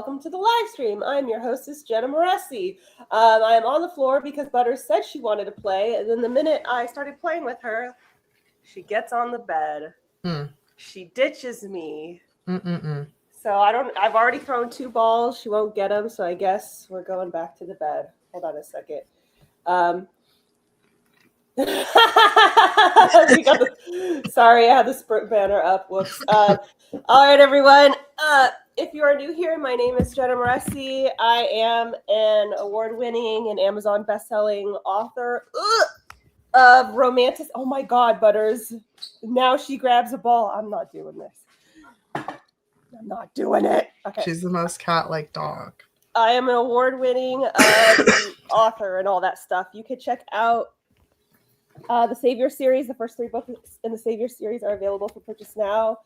welcome to the live stream. I'm your hostess, Jenna Moreci. I am on the floor because Butters said she wanted to play, and then the minute I started playing with her, she gets on the bed. She ditches me. So I've already thrown 2 balls. She won't get them, so I guess we're going back to the bed. Hold on a second. Sorry, I had the sprint banner up. Whoops. All right, everyone. If you are new here, my name is Jenna Moreci. I am an award-winning and Amazon best-selling author of romantic. Oh my God, Butters! Now she grabs a ball. I'm not doing this. I'm not doing it. Okay. She's the most cat-like dog. I am an award-winning author and all that stuff. You can check out the Savior series. The first 3 books in the Savior series are available for purchase now.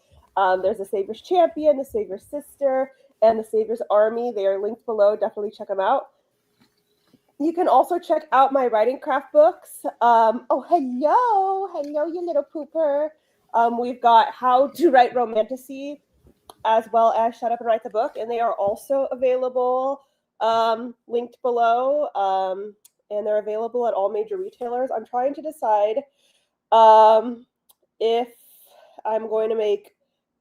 There's the Savior's Champion, the Savior's Sister, and the Savior's Army. They are linked below. Definitely check them out. You can also check out my writing craft books. Hello, you little pooper. We've got How to Write Romantasy, as well as Shut Up and Write the Book, and they are also available, linked below, and they're available at all major retailers. I'm trying to decide if I'm going to make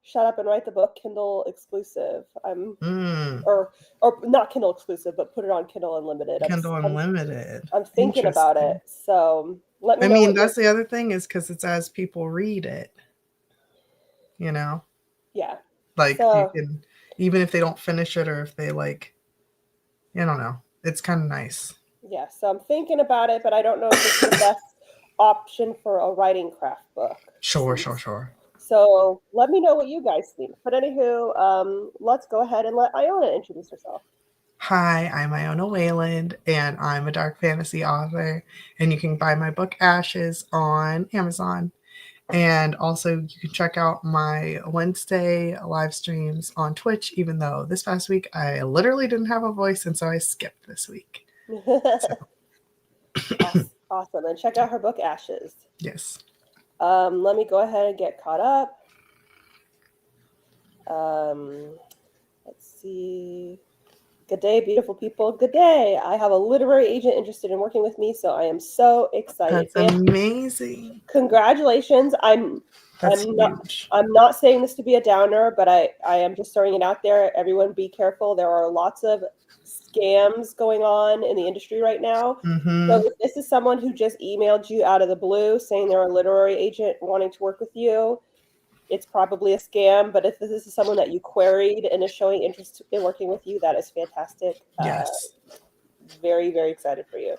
Shut Up and Write the Book Kindle exclusive. Or not Kindle exclusive, but put it on Kindle Unlimited. Kindle Unlimited. I'm thinking about it. So let me know. I mean, that's the other thing is because it's as people read it. You know? Yeah. Like you can, even if they don't finish it or if they like, I don't know. It's kind of nice. Yeah. So I'm thinking about it, but I don't know if it's the best option for a writing craft book. Sure. So let me know what you guys think. But anywho, let's go ahead and let Iona introduce herself. Hi, I'm Iona WAYLAND, and I'm a dark fantasy author. And you can buy my book Ashes on Amazon. And also you can check out my Wednesday live streams on Twitch, even though this past week I literally didn't have a voice, and so I skipped this week. Awesome. And check out her book Ashes. Yes. Let me go ahead and get caught up. Let's see. Good day, beautiful people. Good day. I have a literary agent interested in working with me, so I am so excited. That's amazing. Congratulations. I'm not saying this to be a downer, but I am just throwing it out there. Everyone be careful. There are lots of scams going on in the industry right now. So if this is someone who just emailed you out of the blue saying they're a literary agent wanting to work with you, it's probably a scam. But if this is someone that you queried and is showing interest in working with you, that is fantastic. Yes. Very, very excited for you.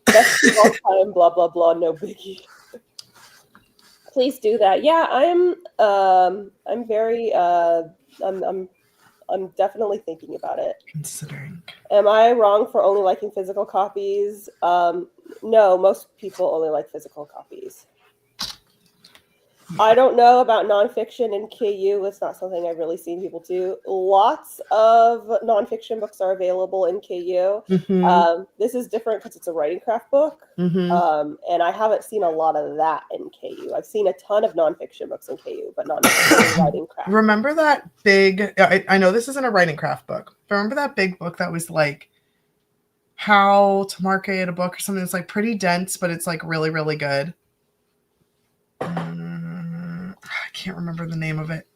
Best of all time, blah, blah, blah, no biggie. Please do that. Yeah, I'm definitely thinking about it. Considering. Am I wrong for only liking physical copies? No, most people only like physical copies. I don't know about nonfiction in KU. It's not something I've really seen people do. Lots of nonfiction books are available in KU. This is different because it's a writing craft book. And I haven't seen a lot of that in KU. I've seen a ton of nonfiction books in KU, but not necessarily writing craft. Remember that big, I know this isn't a writing craft book, but remember that big book that was like how to market a book or something that's like pretty dense, but it's like really, really good. I can't remember the name of it.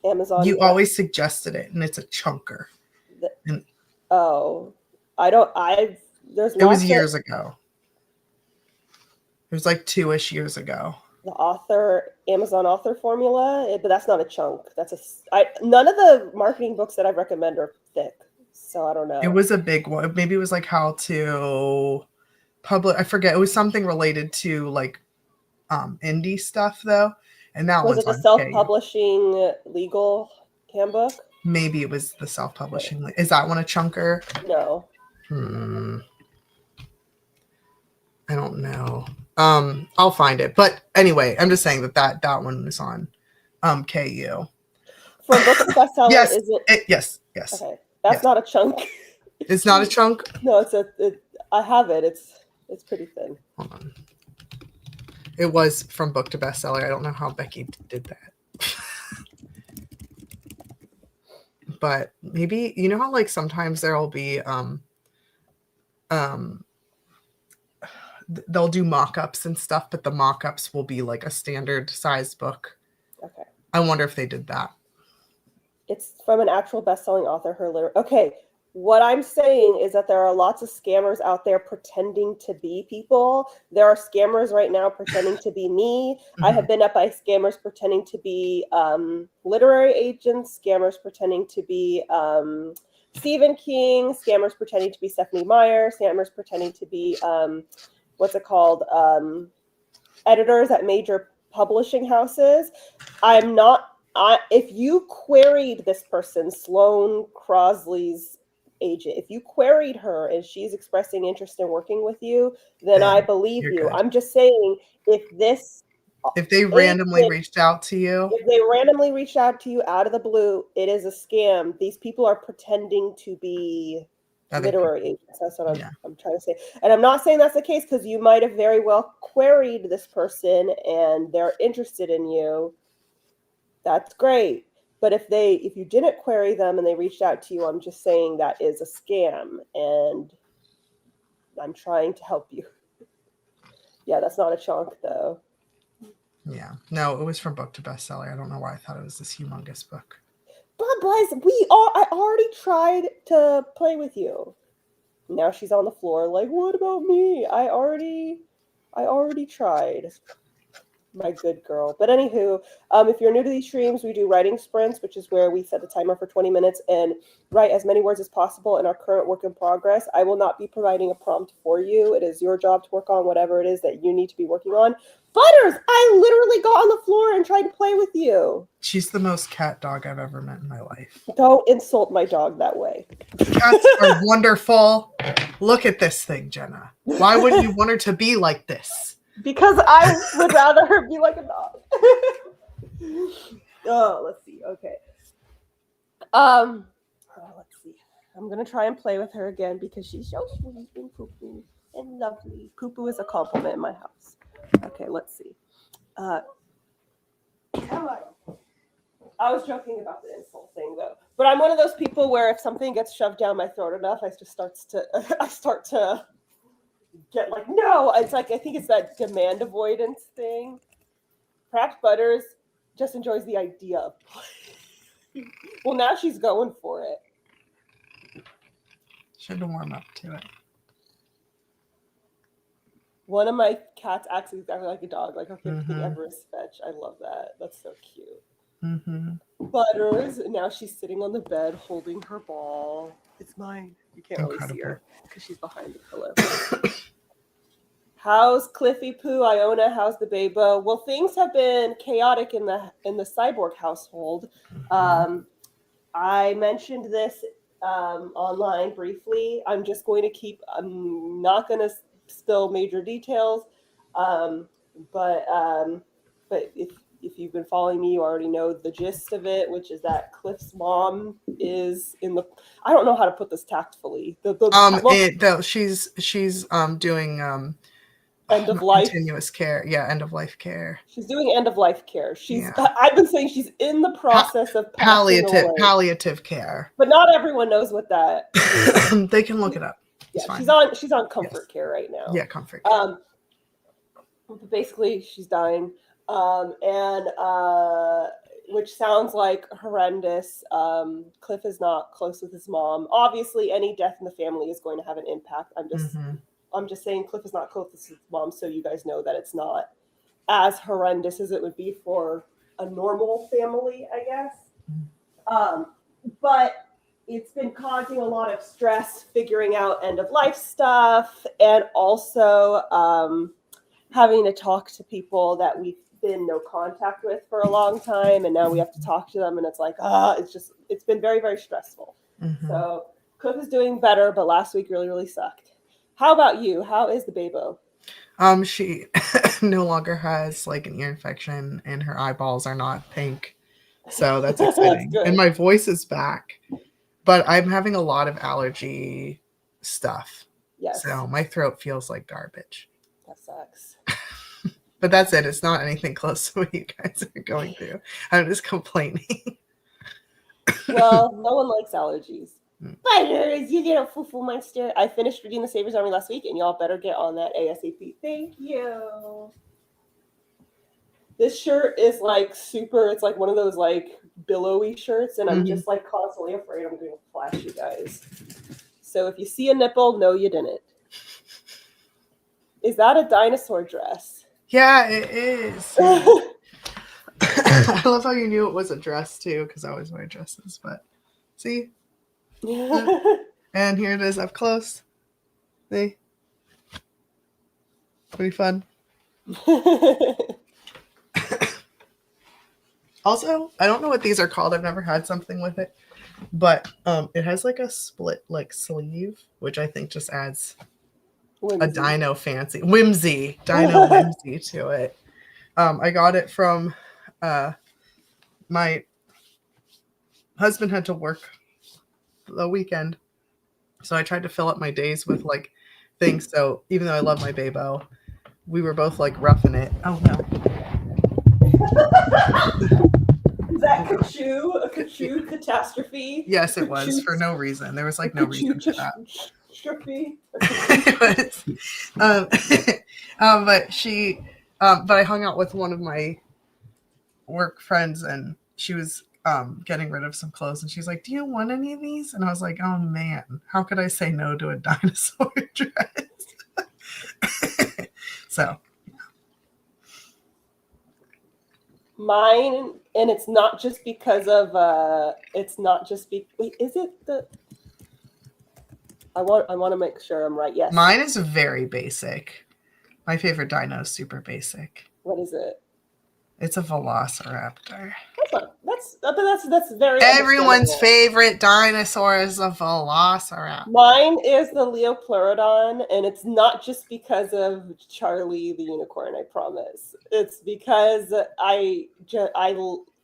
Amazon. You always suggested it, and it's a chunker. It was years ago. It was like 2-ish years ago. The Amazon author formula, but that's not a chunk. None of the marketing books that I recommend are thick, so I don't know. It was a big one. Maybe it was like how to publish. I forget. It was something related to like indie stuff though. And that was it the self-publishing legal handbook? Maybe it was the self-publishing. Okay. Is that one a chunker? No. I don't know. I'll find it. But anyway, I'm just saying that one was on KU. For a book bestseller, yes, is it? Yes. Okay, that's not a chunk. It's not a chunk? No, I have it. It's pretty thin. Hold on. It was from book to bestseller. I don't know how Becky did that. But maybe, you know how like sometimes there'll be they'll do mock-ups and stuff, but the mock-ups will be like a standard size book. Okay. I wonder if they did that. It's from an actual best-selling author. Okay. What I'm saying is that there are lots of scammers out there pretending to be people. There are scammers right now pretending to be me. I have been up by scammers pretending to be literary agents, scammers pretending to be Stephen King, scammers pretending to be Stephanie Meyer, scammers pretending to be editors at major publishing houses. If you queried this person, Sloane Crosley's agent, if you queried her and she's expressing interest in working with you, then I believe you. Good. I'm just saying, if they randomly reached out to you, out of the blue, it is a scam. These people are pretending to be literary agents. That's what I'm trying to say. And I'm not saying that's the case, because you might have very well queried this person and they're interested in you. That's great. But if you didn't query them and they reached out to you, I'm just saying that is a scam, and I'm trying to help you. Yeah, that's not a chunk though. Yeah. No, it was from book to bestseller. I don't know why I thought it was this humongous book. But Blythe, I already tried to play with you. Now she's on the floor like, what about me? I already tried. My good girl. But anywho, if you're new to these streams, we do writing sprints, which is where we set the timer for 20 minutes and write as many words as possible in our current work in progress. I will not be providing a prompt for you. It is your job to work on whatever it is that you need to be working on. Butters, I literally got on the floor and tried to play with you. She's the most cat dog I've ever met in my life. Don't insult my dog that way. Cats are wonderful. Look at this thing, Jenna. Why wouldn't you want her to be like this? Because I would rather her be like a dog. Oh, let's see. Okay. Let's see. I'm gonna try and play with her again because she's so sweet and poo-poo and lovely. Poo-poo is a compliment in my house. Okay, let's see. Come on. I was joking about the insult thing though, but I'm one of those people where if something gets shoved down my throat enough, I start to get like, no. It's like, I think it's that demand avoidance thing. Perhaps Butters just enjoys the idea of playing. Well, now she's going for it. Should warm up to it. One of my cats acts exactly like a dog, like her favorite thing ever is fetch. I love that. That's so cute. Butters, and now she's sitting on the bed holding her ball. It's mine. You can't really see her because she's behind the pillow. How's Cliffy Poo, Iona? How's the babo? Well, things have been chaotic in the cyborg household. I mentioned this online briefly. I'm not going to spill major details, but if you've been following me, you already know the gist of it, which is that Cliff's mom is in the. I don't know how to put this tactfully. She's doing end of life continuous care. Yeah, end of life care. She's doing end of life care. I've been saying she's in the process of palliative care. But not everyone knows what that is. They can look it up. Yeah, she's on comfort care right now. Yeah, comfort care. But basically she's dying. Which sounds like horrendous. Cliff is not close with his mom. Obviously, any death in the family is going to have an impact. I'm just saying Cliff is not close with his mom, so you guys know that it's not as horrendous as it would be for a normal family, I guess. But it's been causing a lot of stress figuring out end of life stuff, and also having to talk to people that we've been no contact with for a long time, and now we have to talk to them, and it's like, it's been very, very stressful. So Cliff is doing better, but last week really, really sucked. How about you? How is the babo? She no longer has like an ear infection, and her eyeballs are not pink, so that's exciting. And my voice is back, but I'm having a lot of allergy stuff. Yes. So my throat feels like garbage. That sucks. But that's it. It's not anything close to what you guys are going through. I'm just complaining. Well, no one likes allergies. Butters, you little foo-foo monster. I finished reading The Savers Army last week, and y'all better get on that ASAP. Thank you. This shirt is like super, it's like one of those like billowy shirts, and I'm just like constantly afraid I'm going to flash you guys. So if you see a nipple, no, you didn't. Is that a dinosaur dress? Yeah, it is. I love how you knew it was a dress too, because I always wear dresses. But see, and here it is up close. See, pretty fun. Also, I don't know what these are called. I've never had something with it, but it has like a split like sleeve, which I think just adds a dino whimsy to it. I got it from my husband had to work the weekend, so I tried to fill up my days with like things. So even though I love my babo, we were both like roughing it. Oh no. Is that a Kachu catastrophe? Yes, it was for no reason. There was like no reason for that. But I hung out with one of my work friends, and she was getting rid of some clothes, and she's like, "Do you want any of these?" And I was like, "Oh man, how could I say no to a dinosaur dress?" So mine, and it's not just because of wait, is it the I want to make sure I'm right. Yes. Mine is very basic. My favorite dino is super basic. What is it? It's a velociraptor. That's very everyone's favorite dinosaur is a velociraptor. Mine is the Leopleurodon, and it's not just because of Charlie the unicorn, I promise. It's because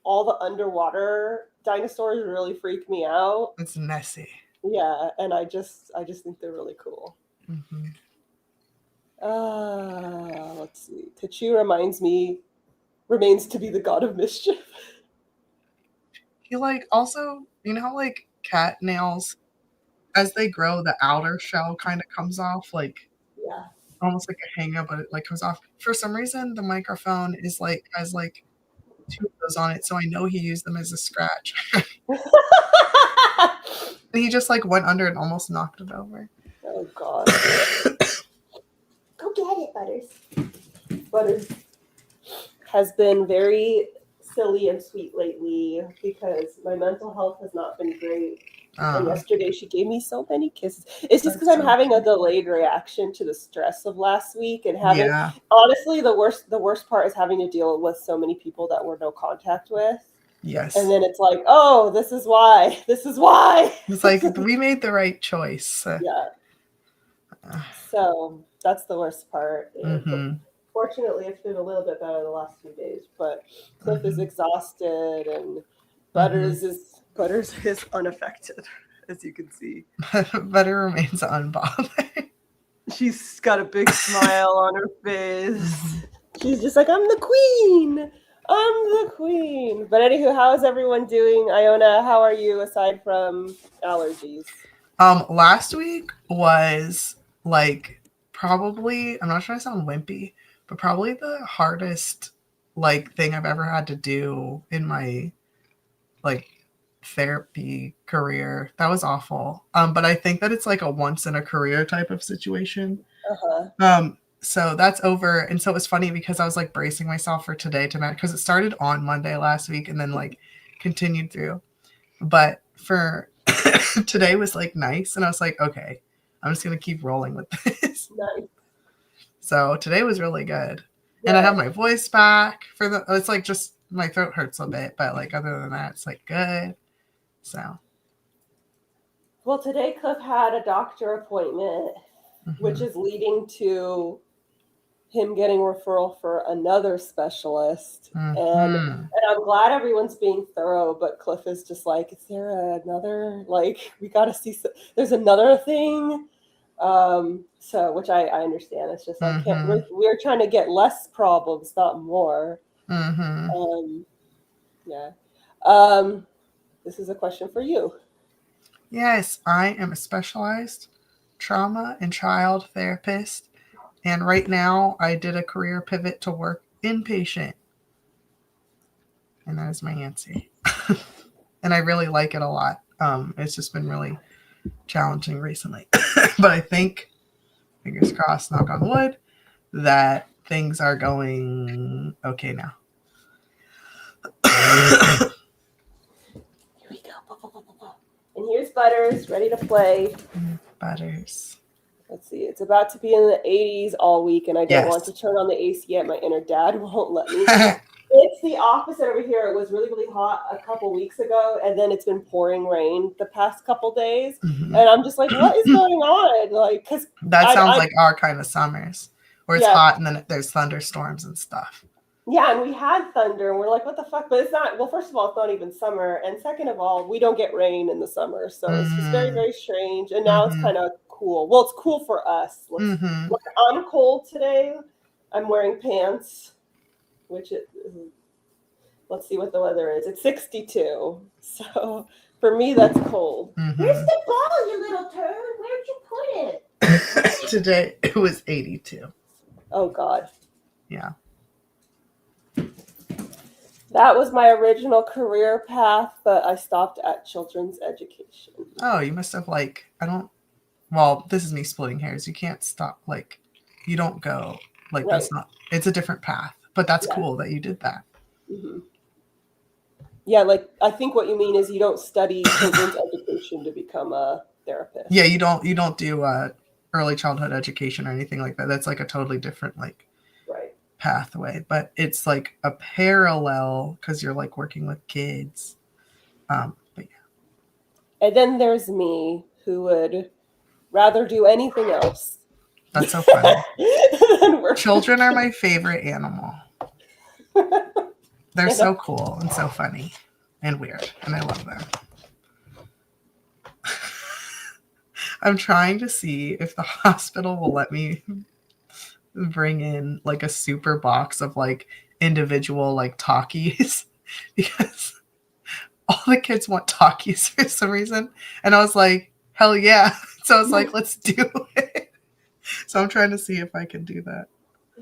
all the underwater dinosaurs really freak me out. It's messy. Yeah, and I just think they're really cool. Mm-hmm. Let's see. Kachu remains to be the god of mischief. He like also, you know how like cat nails, as they grow, the outer shell kind of comes off, like almost like a hanger, but it like comes off. For some reason, the microphone is like has like 2 of those on it, so I know he used them as a scratch. He just like went under and almost knocked it over. Oh god. Go get it, Butters. Butters has been very silly and sweet lately because my mental health has not been great. And yesterday she gave me so many kisses. It's just because I'm having a delayed reaction to the stress of last week and having honestly the worst part is having to deal with so many people that we're no contact with. Yes. And then it's like, oh, this is why. It's like we made the right choice. Yeah. So that's the worst part. Mm-hmm. Fortunately, it's been a little bit better the last few days, but Cliff is exhausted and Butters is unaffected, as you can see. Butter remains unbothered. She's got a big smile on her face. She's just like, I'm the queen. But anywho, how is everyone doing? Iona, how are you aside from allergies? Last week was like probably, I'm not trying to sound wimpy, but probably the hardest like thing I've ever had to do in my like therapy career. That was awful. But I think that it's like a once in a career type of situation. So that's over. And so it was funny because I was like bracing myself for today because it started on Monday last week and then like continued through. But for today was like nice. And I was like, okay, I'm just going to keep rolling with this. Nice. So today was really good. Yeah. And I have my voice back it's like just my throat hurts a bit, but like other than that, it's like good. So. Well, today Cliff had a doctor appointment, which is leading to him getting referral for another specialist. And I'm glad everyone's being thorough, but Cliff is just like, is there another, like, we got to see, there's another thing. So, which I understand. It's just like, we're trying to get less problems, not more. Yeah. this is a question for you. Yes, I am a specialized trauma and child therapist. And right now I did a career pivot to work inpatient. And that is my answer. And I really like it a lot. It's just been really challenging recently. But I think, fingers crossed, knock on wood, that things are going okay now. Here we go. And here's Butters, ready to play. Butters. Let's see. It's about to be in the 80s all week, and I don't want to turn on the AC yet. My inner dad won't let me. It's the opposite over here. It was really, really hot a couple weeks ago, and then it's been pouring rain the past couple days. And I'm just like, what is going on? Like, because that sounds like our kind of summers, where it's hot and then there's thunderstorms and stuff. Yeah, and we had thunder, and we're like, what the fuck? But it's not, well, first of all, it's not even summer. And second of all, we don't get rain in the summer. So it's just very, very strange. And now it's kind of cool. Well, it's cool for us. I'm cold today. I'm wearing pants, which let's see what the weather is. It's 62. So for me, that's cold. Where's the ball, you little turd? Where'd you put it? Today, it was 82. Oh, God. Yeah. That was my original career path, but I stopped at children's education. Oh, you must have well, this is me splitting hairs. You can't stop, you don't go, that's not, it's a different path, but that's cool that you did that. Mm-hmm. Yeah, I think what you mean is you don't study children's education to become a therapist. Yeah, you don't do early childhood education or anything like that. That's a totally different, pathway, but it's a parallel because you're working with kids. But yeah. And then there's me who would rather do anything else. That's so funny. Children are my favorite animal. They're so cool and so funny and weird, and I love them. I'm trying to see if the hospital will let me bring in a super box of individual Takis because all the kids want Takis for some reason, and I was like, hell yeah. So I was like, let's do it. So I'm trying to see if I can do that.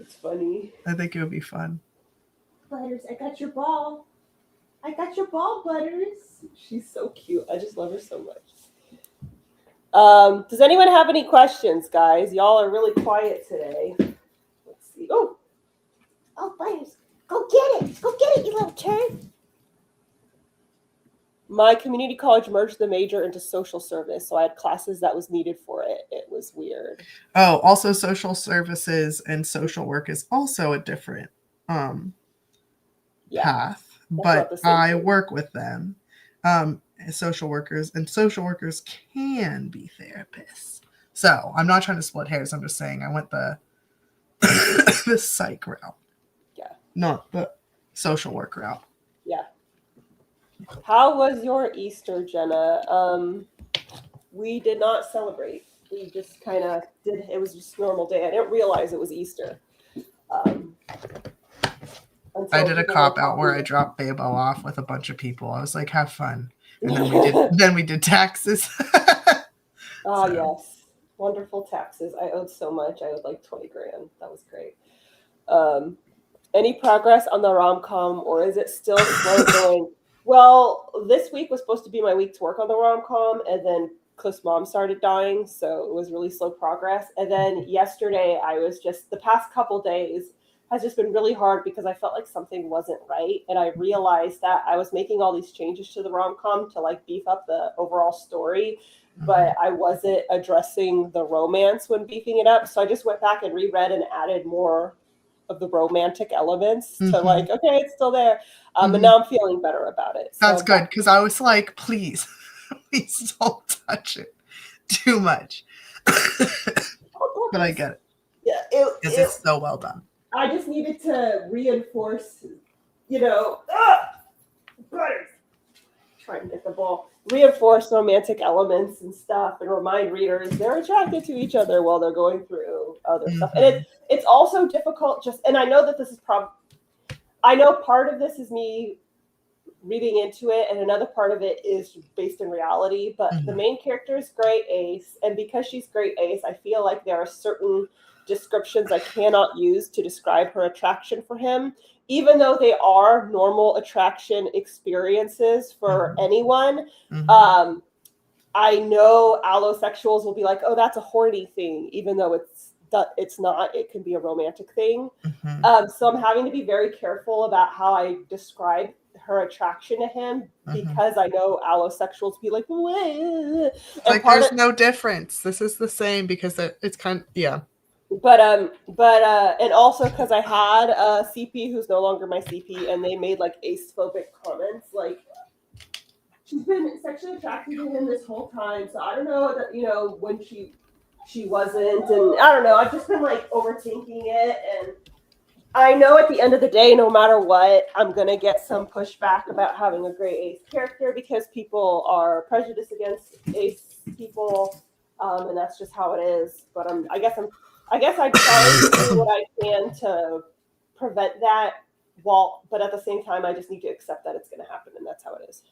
It's funny. I think it would be fun. Butters, I got your ball. I got your ball, Butters. She's so cute. I just love her so much. Does anyone have any questions, guys? Y'all are really quiet today. Let's see. Oh, Butters, go get it. Go get it, you little turd. My community college merged the major into social service, so I had classes that was needed for it. It was weird. Oh, also social services and social work is also a different path, but I work with them. Social workers can be therapists. So I'm not trying to split hairs. I'm just saying I went the the psych route. Yeah. Not the social work route. Yeah. How was your Easter, Jenna? We did not celebrate. We just kind of did. It was just a normal day. I didn't realize it was Easter. I did a cop out where I dropped Babo off with a bunch of people. I was like, have fun. And then we did taxes. Yes. Wonderful taxes. I owed so much. I owed like $20,000. That was great. Any progress on the rom-com, or is it still slow going? Well, this week was supposed to be my week to work on the rom-com, and then Cliff's mom started dying, so it was really slow progress. And then yesterday, the past couple days has just been really hard because I felt like something wasn't right. And I realized that I was making all these changes to the rom-com to beef up the overall story, but I wasn't addressing the romance when beefing it up. So I just went back and reread and added more of the romantic elements to okay, it's still there. And now I'm feeling better about it. So that's good, because I was like, please don't touch it too much. But I get it. Yeah, it's so well done. I just needed to reinforce, Butters, trying to get the ball, reinforce romantic elements and stuff, and remind readers they're attracted to each other while they're going through other stuff. And it's also difficult and I know that this is I know part of this is me reading into it, and another part of it is based in reality. But the main character is Gray Ace, and because she's Gray Ace, I feel like there are certain descriptions I cannot use to describe her attraction for him, even though they are normal attraction experiences for anyone. I know allosexuals will be like, oh, that's a horny thing, even though it's not. It can be a romantic thing. So I'm having to be very careful about how I describe her attraction to him, because I know allosexuals be like, wah. Like, there's no difference. This is the same, because it's kind of, yeah. But and also because I had a CP who's no longer my CP, and they made like ace-phobic comments, like, she's been sexually attracted to him this whole time. So I don't know that, you know, when she wasn't, and I don't know. I've just been like overthinking it, and I know at the end of the day, no matter what, I'm gonna get some pushback about having a Gray Ace character, because people are prejudiced against Ace people, and that's just how it is. But I guess I try to do what I can to prevent that. But at the same time, I just need to accept that it's gonna happen, and that's how it is.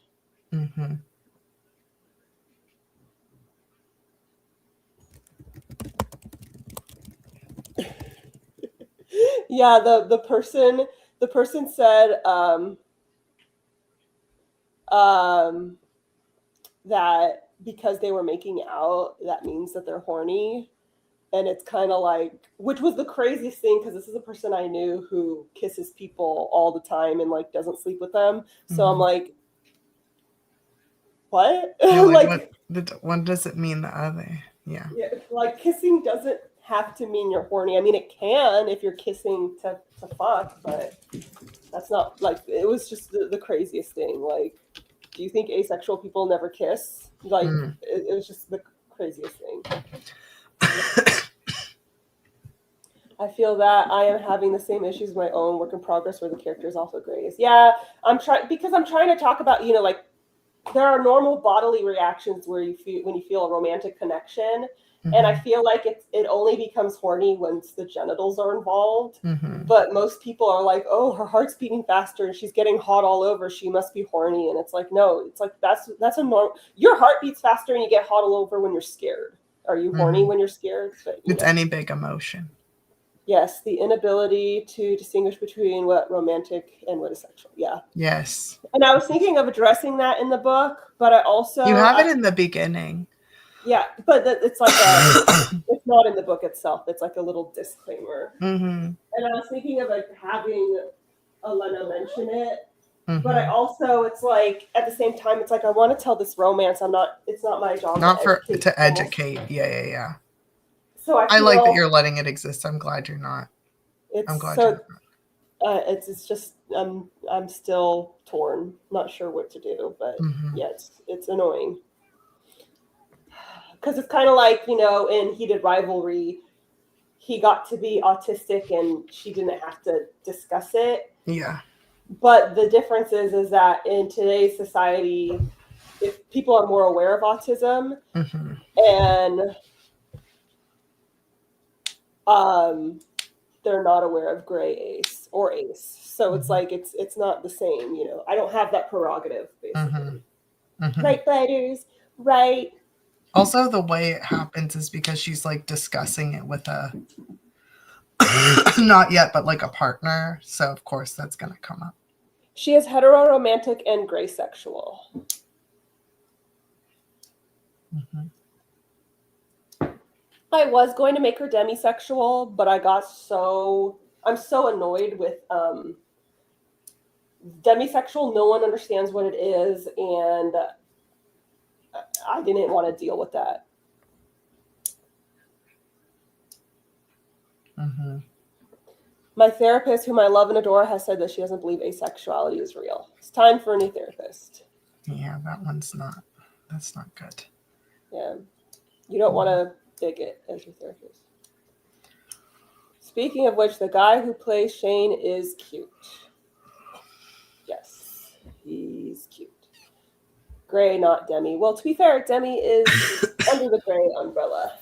Yeah, the person said that because they were making out, that means that they're horny. And it's kind of like, which was the craziest thing, because this is a person I knew who kisses people all the time and like doesn't sleep with them. So I'm like, what? Yeah, like what does it mean, the other? Yeah, like kissing doesn't have to mean you're horny. I mean, it can if you're kissing to fuck, but that's not, like, it was just the craziest thing. Like, do you think asexual people never kiss? Like, it was just the craziest thing. I feel that I am having the same issues with my own work in progress, where the character is also Gray. Yeah, I'm trying to talk about, you know, like, there are normal bodily reactions where you feel when you feel a romantic connection. And I feel like it only becomes horny once the genitals are involved. But most people are like, oh, her heart's beating faster and she's getting hot all over, she must be horny. And it's like, no, it's like that's a normal. Your heart beats faster and you get hot all over when you're scared. Are you horny when you're scared? But, it's any big emotion. Yes, the inability to distinguish between what romantic and what is sexual. Yeah. Yes. And I was thinking of addressing that in the book, but I also... You have it in the beginning. Yeah, but it's like it's not in the book itself. It's like a little disclaimer. And I was thinking of like having Elena mention it, but I also, it's like at the same time, it's like I want to tell this romance. It's not my job. Not to educate. Yeah. So I like that you're letting it exist. I'm glad you're not. I'm glad you're not. It's just I'm still torn. Not sure what to do, but yeah, it's annoying. Because it's kind of like, you know, in Heated Rivalry, he got to be autistic and she didn't have to discuss it. Yeah. But the difference is that in today's society, if people are more aware of autism and they're not aware of Gray Ace or Ace. So it's like, it's not the same, you know. I don't have that prerogative, basically. Right, Butters? Right. Also, the way it happens is because she's like discussing it with a not yet, but like a partner. So of course that's gonna come up. She is heteroromantic and gray sexual. I was going to make her demisexual, but I'm so annoyed with demisexual. No one understands what it is, and I didn't want to deal with that. My therapist, whom I love and adore, has said that she doesn't believe asexuality is real. It's time for a new therapist. Yeah, that's not good. Yeah. You don't want to dig it as your therapist. Speaking of which, the guy who plays Shane is cute. Yes, he's cute. Gray, not Demi. Well, to be fair, Demi is under the gray umbrella.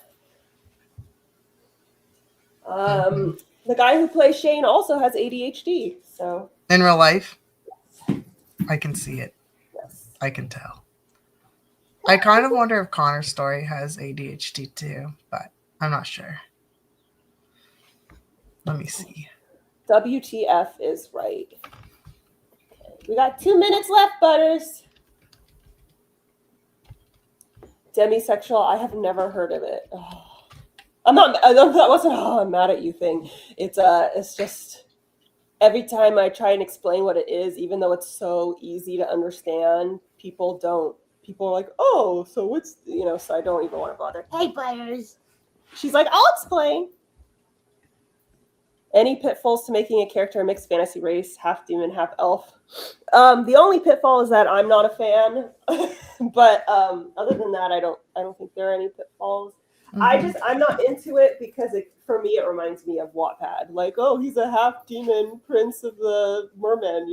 The guy who plays Shane also has ADHD. So in real life? I can see it. Yes. I can tell. I kind of wonder if Connor's story has ADHD too, but I'm not sure. Let me see. WTF is right. Okay. We got 2 minutes left, Butters. Demisexual, I have never heard of it. Oh. That wasn't I'm mad at you thing. It's just every time I try and explain what it is, even though it's so easy to understand, people are like, oh, so what's, so I don't even want to bother. Hey, Butters. She's like, I'll explain. Any pitfalls to making a character a mixed fantasy race, half demon, half elf? The only pitfall is that I'm not a fan, but other than that, I don't think there are any pitfalls. Mm-hmm. I'm not into it because for me it reminds me of Wattpad. Like, oh, he's a half demon prince of the merman,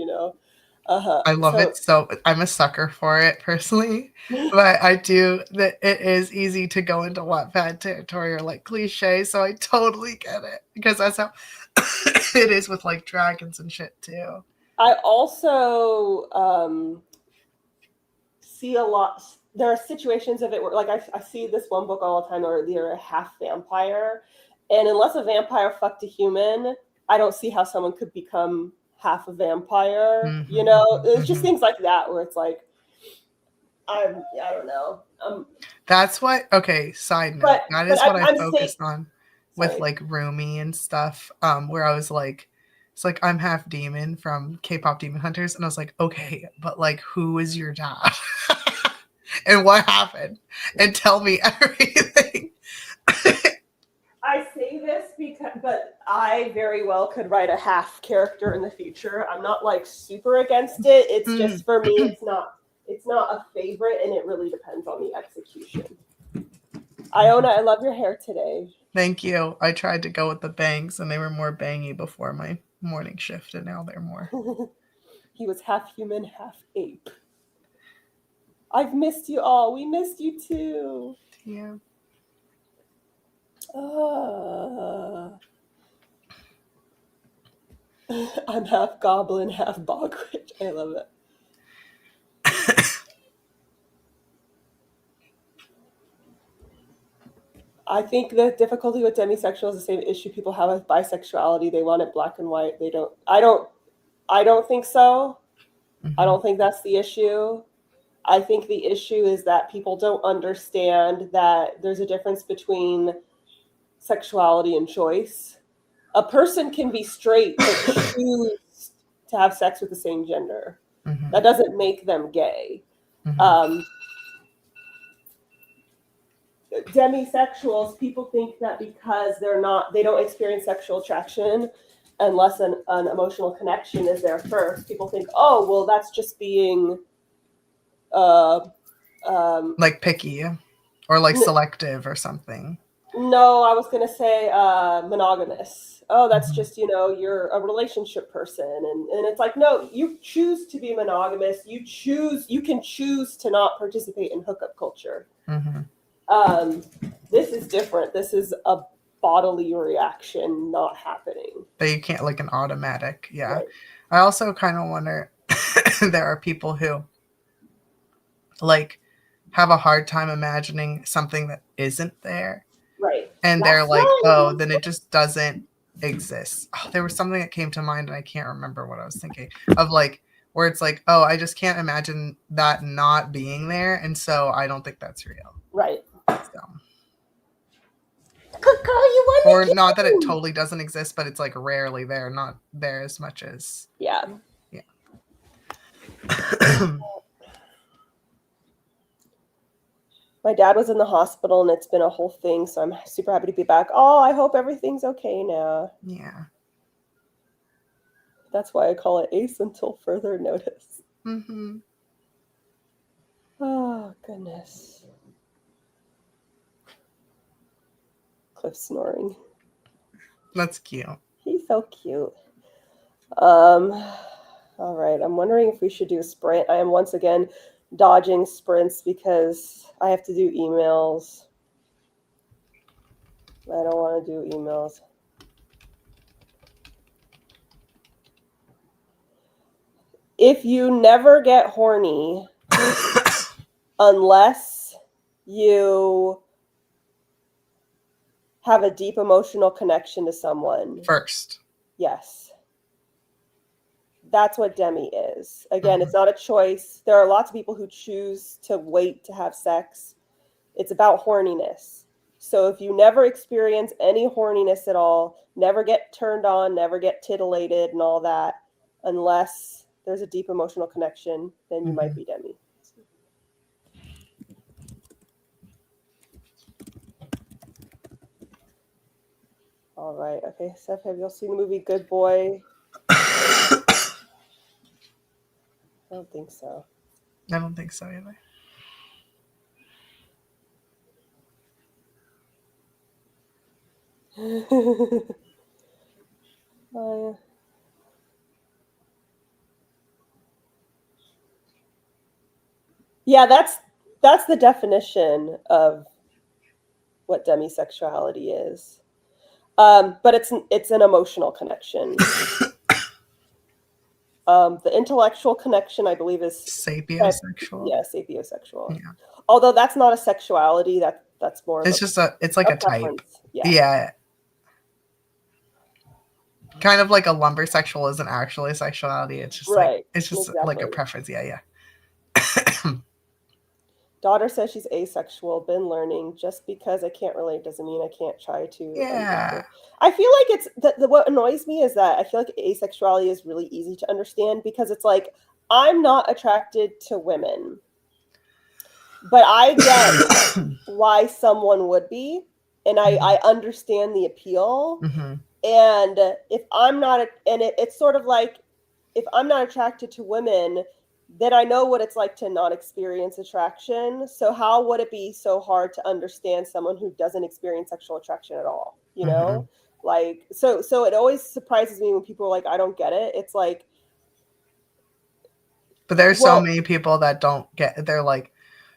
I love it. So I'm a sucker for it personally, but I do that. It is easy to go into Wattpad territory or like cliche. So I totally get it because that's how it is with like dragons and shit too. I also see a lot. There are situations of it where, like, I see this one book all the time where they're a half vampire, and unless a vampire fucked a human, I don't see how someone could become half a vampire. Mm-hmm, it's just things like that where it's like, I don't know. That's what. Okay. Side note. That is what I focused on with like Rumi and stuff. Where I was like, it's like I'm half demon from K-pop Demon Hunters, and I was like, okay, but like, who is your dad? And what happened? And tell me everything. I say this but I very well could write a half character in the future. I'm not like super against it. It's just for me, it's not a favorite, and it really depends on the execution. Iona, I love your hair today. Thank you. I tried to go with the bangs, and they were more bangy before my morning shift, and now they're more. He was half human, half ape. I've missed you all. We missed you too. Yeah. I'm half goblin, half bogwitch. I love it. I think the difficulty with demisexual is the same issue people have with bisexuality. They want it black and white. They don't. I don't think so. Mm-hmm. I don't think that's the issue. I think the issue is that people don't understand that there's a difference between sexuality and choice. A person can be straight but choose to have sex with the same gender. Mm-hmm. That doesn't make them gay. Mm-hmm. Demisexuals, people think that because they don't experience sexual attraction unless an emotional connection is there first. People think, oh, well, that's just being like picky or like selective or something. No, I was going to say monogamous. Oh, that's just, you're a relationship person. And it's like, no, you choose to be monogamous. You can choose to not participate in hookup culture. Mm-hmm. This is different. This is a bodily reaction not happening. But you can't like an automatic. Yeah. Right. I also kind of wonder, there are people who like have a hard time imagining something that isn't there. Right. And that's they're like, oh, then it just doesn't exist. Oh, there was something that came to mind and I can't remember what I was thinking of, like, where it's like, oh, I just can't imagine that not being there. And so I don't think that's real. Right. So. Or not that it totally doesn't exist, but it's like rarely there, not there as much as. Yeah. Yeah. My dad was in the hospital and it's been a whole thing, so I'm super happy to be back. Oh, I hope everything's okay now. Yeah. That's why I call it ACE until further notice. Mm-hmm. Oh, goodness. Cliff snoring. That's cute. He's so cute. All right. I'm wondering if we should do a sprint. I am once again dodging sprints because I have to do emails. I don't want to do emails. if you never get horny unless you have a deep emotional connection to someone first. Yes. That's what demi is. Again, it's not a choice. There are lots of people who choose to wait to have sex. It's about horniness. So if you never experience any horniness at all, never get turned on, never get titillated and all that, unless there's a deep emotional connection, then you might be demi. All right. Okay, Seth, have you all seen the movie Good Boy? I don't think so. I don't think so either. Yeah, that's the definition of what demisexuality is. But it's an emotional connection. The intellectual connection, I believe, is sapiosexual. Yeah, sapiosexual. Yeah. Although that's not a sexuality. That's more. It's like a type. Yeah. Yeah. Kind of like a lumbersexual isn't actually a sexuality. It's just like like a preference. Yeah, yeah. Daughter says she's asexual. Been learning. Just because I can't relate doesn't mean I can't try to. Yeah. I feel like it's what annoys me is that I feel like asexuality is really easy to understand because it's like I'm not attracted to women, but I get why someone would be, and I understand the appeal. And if I'm not, and it's sort of like if I'm not attracted to women, then I know what it's like to not experience attraction. So how would it be so hard to understand someone who doesn't experience sexual attraction at all? You know, like so it always surprises me when people are like, I don't get it. It's like, but there's so many people that don't get. They're like,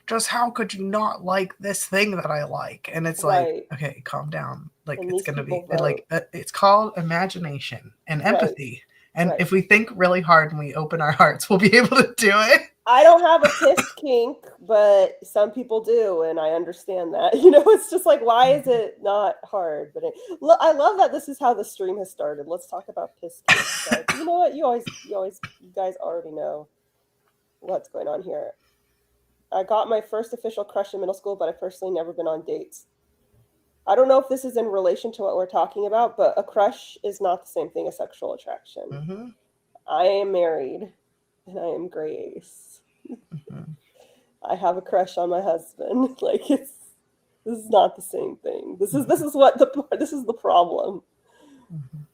just how could you not like this thing that I like? And it's like, okay, calm down. Like it's gonna be like it's called imagination and empathy. And if we think really hard and we open our hearts, we'll be able to do it. I don't have a piss kink, but some people do, and I understand that. You know, it's just like, why is it not hard? But I love that this is how the stream has started. Let's talk about piss kinks. You know what? You guys already know what's going on here. I got my first official crush in middle school, but I've personally never been on dates. I don't know if this is in relation to what we're talking about, but a crush is not the same thing as sexual attraction. I am married, and I am Grace. I have a crush on my husband. Like this is not the same thing. This is the problem.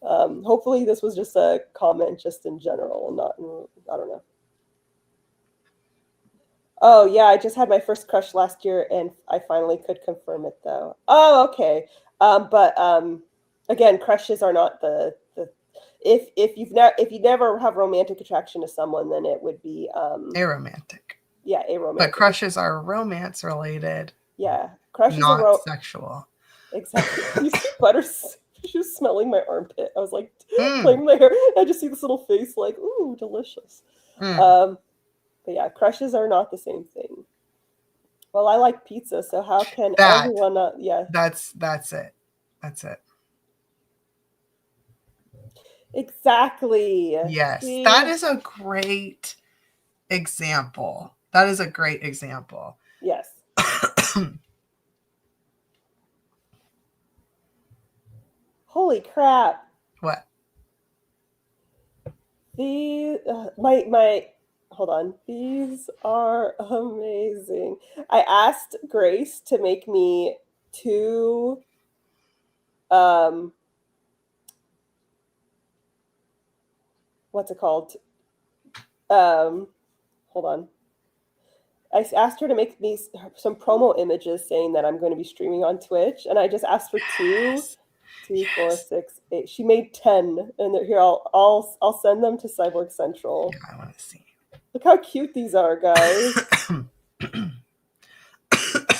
Hopefully this was just a comment just in general and not I don't know. Oh yeah, I just had my first crush last year and I finally could confirm it though. Oh, okay. But again, crushes are not the if you never have romantic attraction to someone, then it would be aromantic. Yeah, aromantic. But crushes are romance related. Yeah, crushes not sexual. Exactly. You see Butters? She was smelling my armpit. I was like playing my hair. I just see this little face, like, ooh, delicious. But yeah, crushes are not the same thing. Well, I like pizza, so how can everyone not? Yeah, that's it. That's it. Exactly. Yes, that is a great example. That is a great example. Yes. Holy crap! What? My hold on. These are amazing. I asked Grace to make me 2 what's it called? Hold on. I asked her to make me some promo images saying that I'm going to be streaming on Twitch, and I just asked for 2, 4, 6, 8. She made 10, and here I'll send them to Cyborg Central. Yeah, I want to see. Look how cute these are, guys.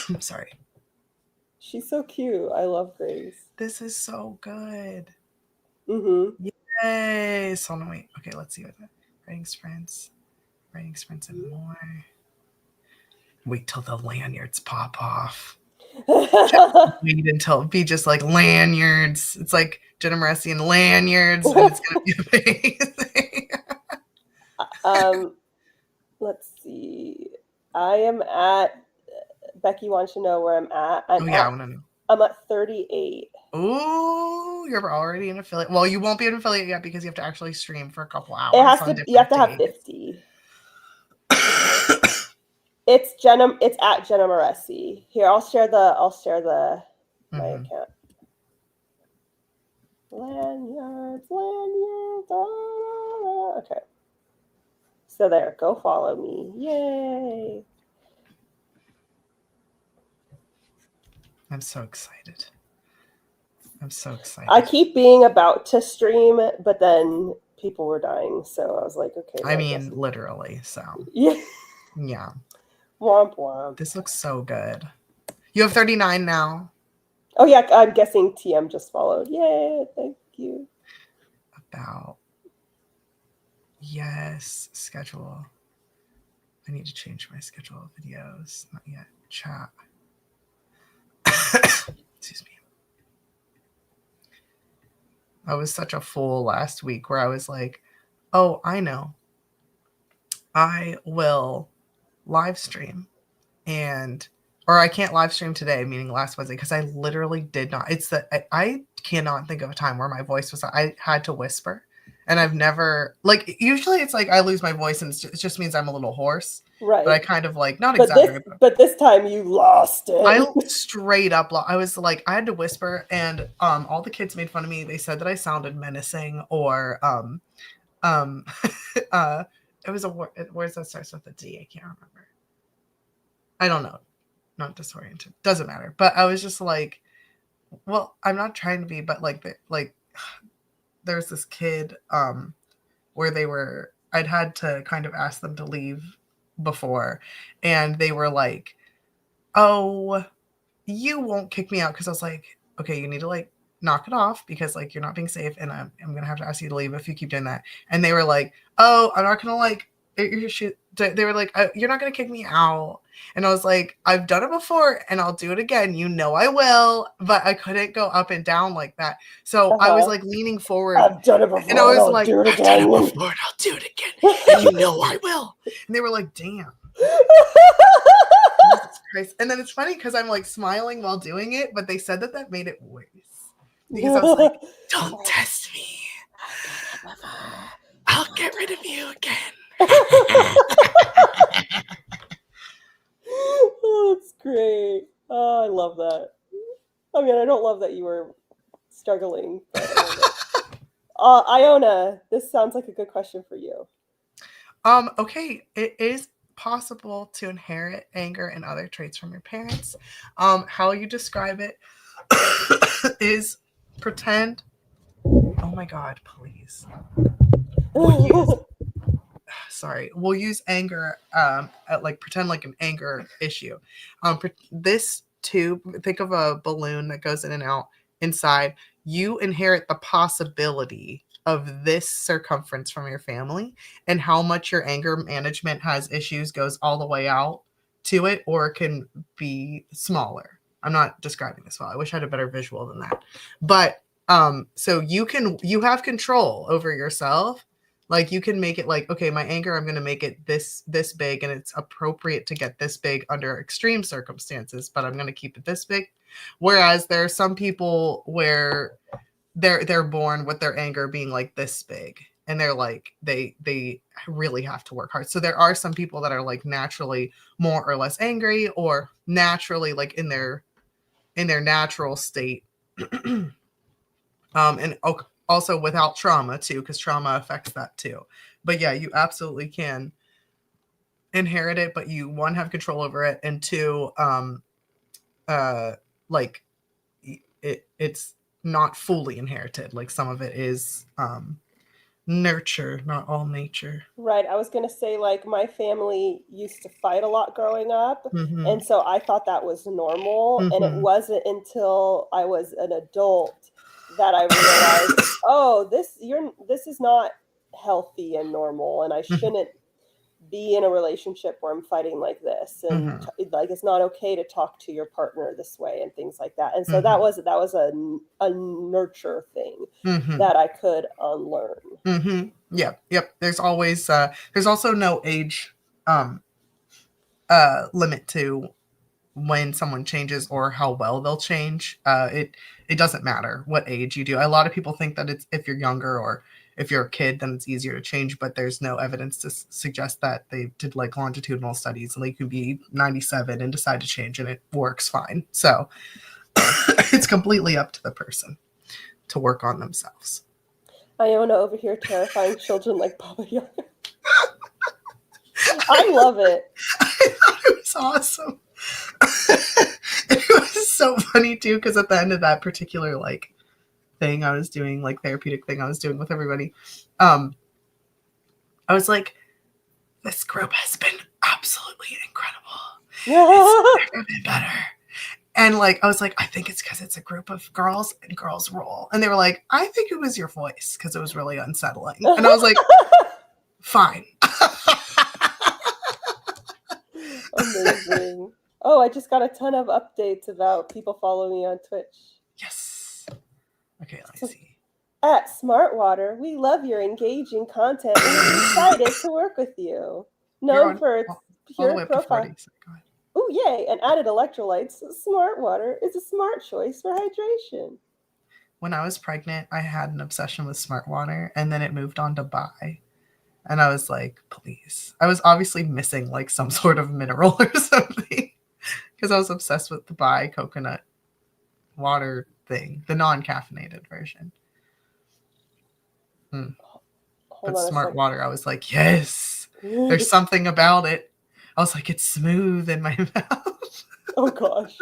I'm sorry. She's so cute. I love Grace. This is so good. Mm-hmm. Yay! So no, wait. Okay, let's see what that brings, friends. writing experience and more. Wait till the lanyards pop off. Wait until it be just like lanyards. It's like Jenna Moreci and lanyards, and it's gonna be amazing. Let's see. I am at. Becky wants to know where I'm at. I want to know. I'm at 38. Ooh, you're already an affiliate. Well, you won't be an affiliate yet because you have to actually stream for a couple hours. You have to have 50. It's Jenna. It's at Jenna Moreci. Here, I'll share my account. Lanyards. Okay. So there, go follow me. Yay. I'm so excited. I keep being about to stream, but then people were dying, so I was like, okay. I mean, literally, so. Yeah. Yeah. Womp womp. This looks so good. You have 39 now. Oh, yeah, I'm guessing TM just followed. Yay, thank you. Yes, schedule. I need to change my schedule of videos. Not yet. Chat. Excuse me. I was such a fool last week where I was like, oh, I know. I will live stream or I can't live stream today, meaning last Wednesday, because I literally did not. It's that I cannot think of a time where my voice was, I had to whisper. And I've never, like, usually it's like I lose my voice and it just means I'm a little hoarse. Right. But I kind of like, not exaggerate. But this time you lost it. I straight up, I was like, I had to whisper and all the kids made fun of me. They said that I sounded menacing or it was a word that starts with a D. I can't remember. I don't know. Not disoriented. Doesn't matter. But I was just like, well, I'm not trying to be, but like there's this kid where I'd had to kind of ask them to leave before, and they were like, oh, you won't kick me out, because I was like, okay, you need to like knock it off because like you're not being safe, and I'm gonna have to ask you to leave if you keep doing that. And they were like, oh, I'm not gonna like they were like, you're not gonna kick me out. And I was like, I've done it before and I'll do it again, you know I will. But I couldn't go up and down like that, so I was like leaning forward. I've done it before, and I was like, do it again. I've done it before and I'll do it again, and you know I will. And they were like, damn. Jesus Christ. And then it's funny because I'm like smiling while doing it, but they said that made it worse because I was like, don't test me, I'll get rid of you again. Oh, that's great. Oh, I love that. I mean, I don't love that you were struggling. Iona, this sounds like a good question for you. Okay, it is possible to inherit anger and other traits from your parents. How you describe it is pretend. Oh my God, please. We'll use anger, like pretend like an anger issue. This tube, think of a balloon that goes in and out. Inside, you inherit the possibility of this circumference from your family, and how much your anger management has issues goes all the way out to it, or it can be smaller. I'm not describing this well. I wish I had a better visual than that. But so you have control over yourself. Like you can make it like, okay, my anger, I'm going to make it this big, and it's appropriate to get this big under extreme circumstances, but I'm going to keep it this big. Whereas there are some people where they're born with their anger being like this big, and they're like, they really have to work hard. So there are some people that are like naturally more or less angry, or naturally like in their natural state. And also without trauma too, because trauma affects that too. But yeah, you absolutely can inherit it, but you, one, have control over it, and two, like it's not fully inherited. Like some of it is nurture, not all nature. Right. I was going to say, like, my family used to fight a lot growing up. Mm-hmm. And so I thought that was normal. Mm-hmm. And it wasn't until I was an adult that I realized, oh, this is not healthy and normal, and I shouldn't be in a relationship where I'm fighting like this, and like it's not okay to talk to your partner this way and things like that. And so that was a nurture thing that I could unlearn. Yep. There's always there's also no age limit to when someone changes or how well they'll change. It doesn't matter what age you do. A lot of people think that it's if you're younger or if you're a kid, then it's easier to change, but there's no evidence to suggest that. They did like longitudinal studies, and like you can be 97 and decide to change and it works fine. So it's completely up to the person to work on themselves. Iona over here terrifying children like Baba Yaga. I love it. I thought it was awesome. It was so funny too, because at the end of that particular like thing I was doing, like therapeutic thing I was doing with everybody, I was like, this group has been absolutely incredible. It's never been better. And like I was like, I think it's because it's a group of girls and girls rule. And they were like, I think it was your voice because it was really unsettling. And I was like, fine. Amazing. Oh, I just got a ton of updates about people following me on Twitch. Yes. Okay, let me see. At Smartwater, we love your engaging content and we're excited to work with you. Known for its pure profile. Oh, yay. And added electrolytes, Smartwater is a smart choice for hydration. When I was pregnant, I had an obsession with Smartwater, and then it moved on to Bai. And I was like, please. I was obviously missing like some sort of mineral or something because I was obsessed with the Bai coconut water thing, the non-caffeinated version. But Smartwater, I was like, yes, there's something about it. I was like, it's smooth in my mouth. Oh gosh.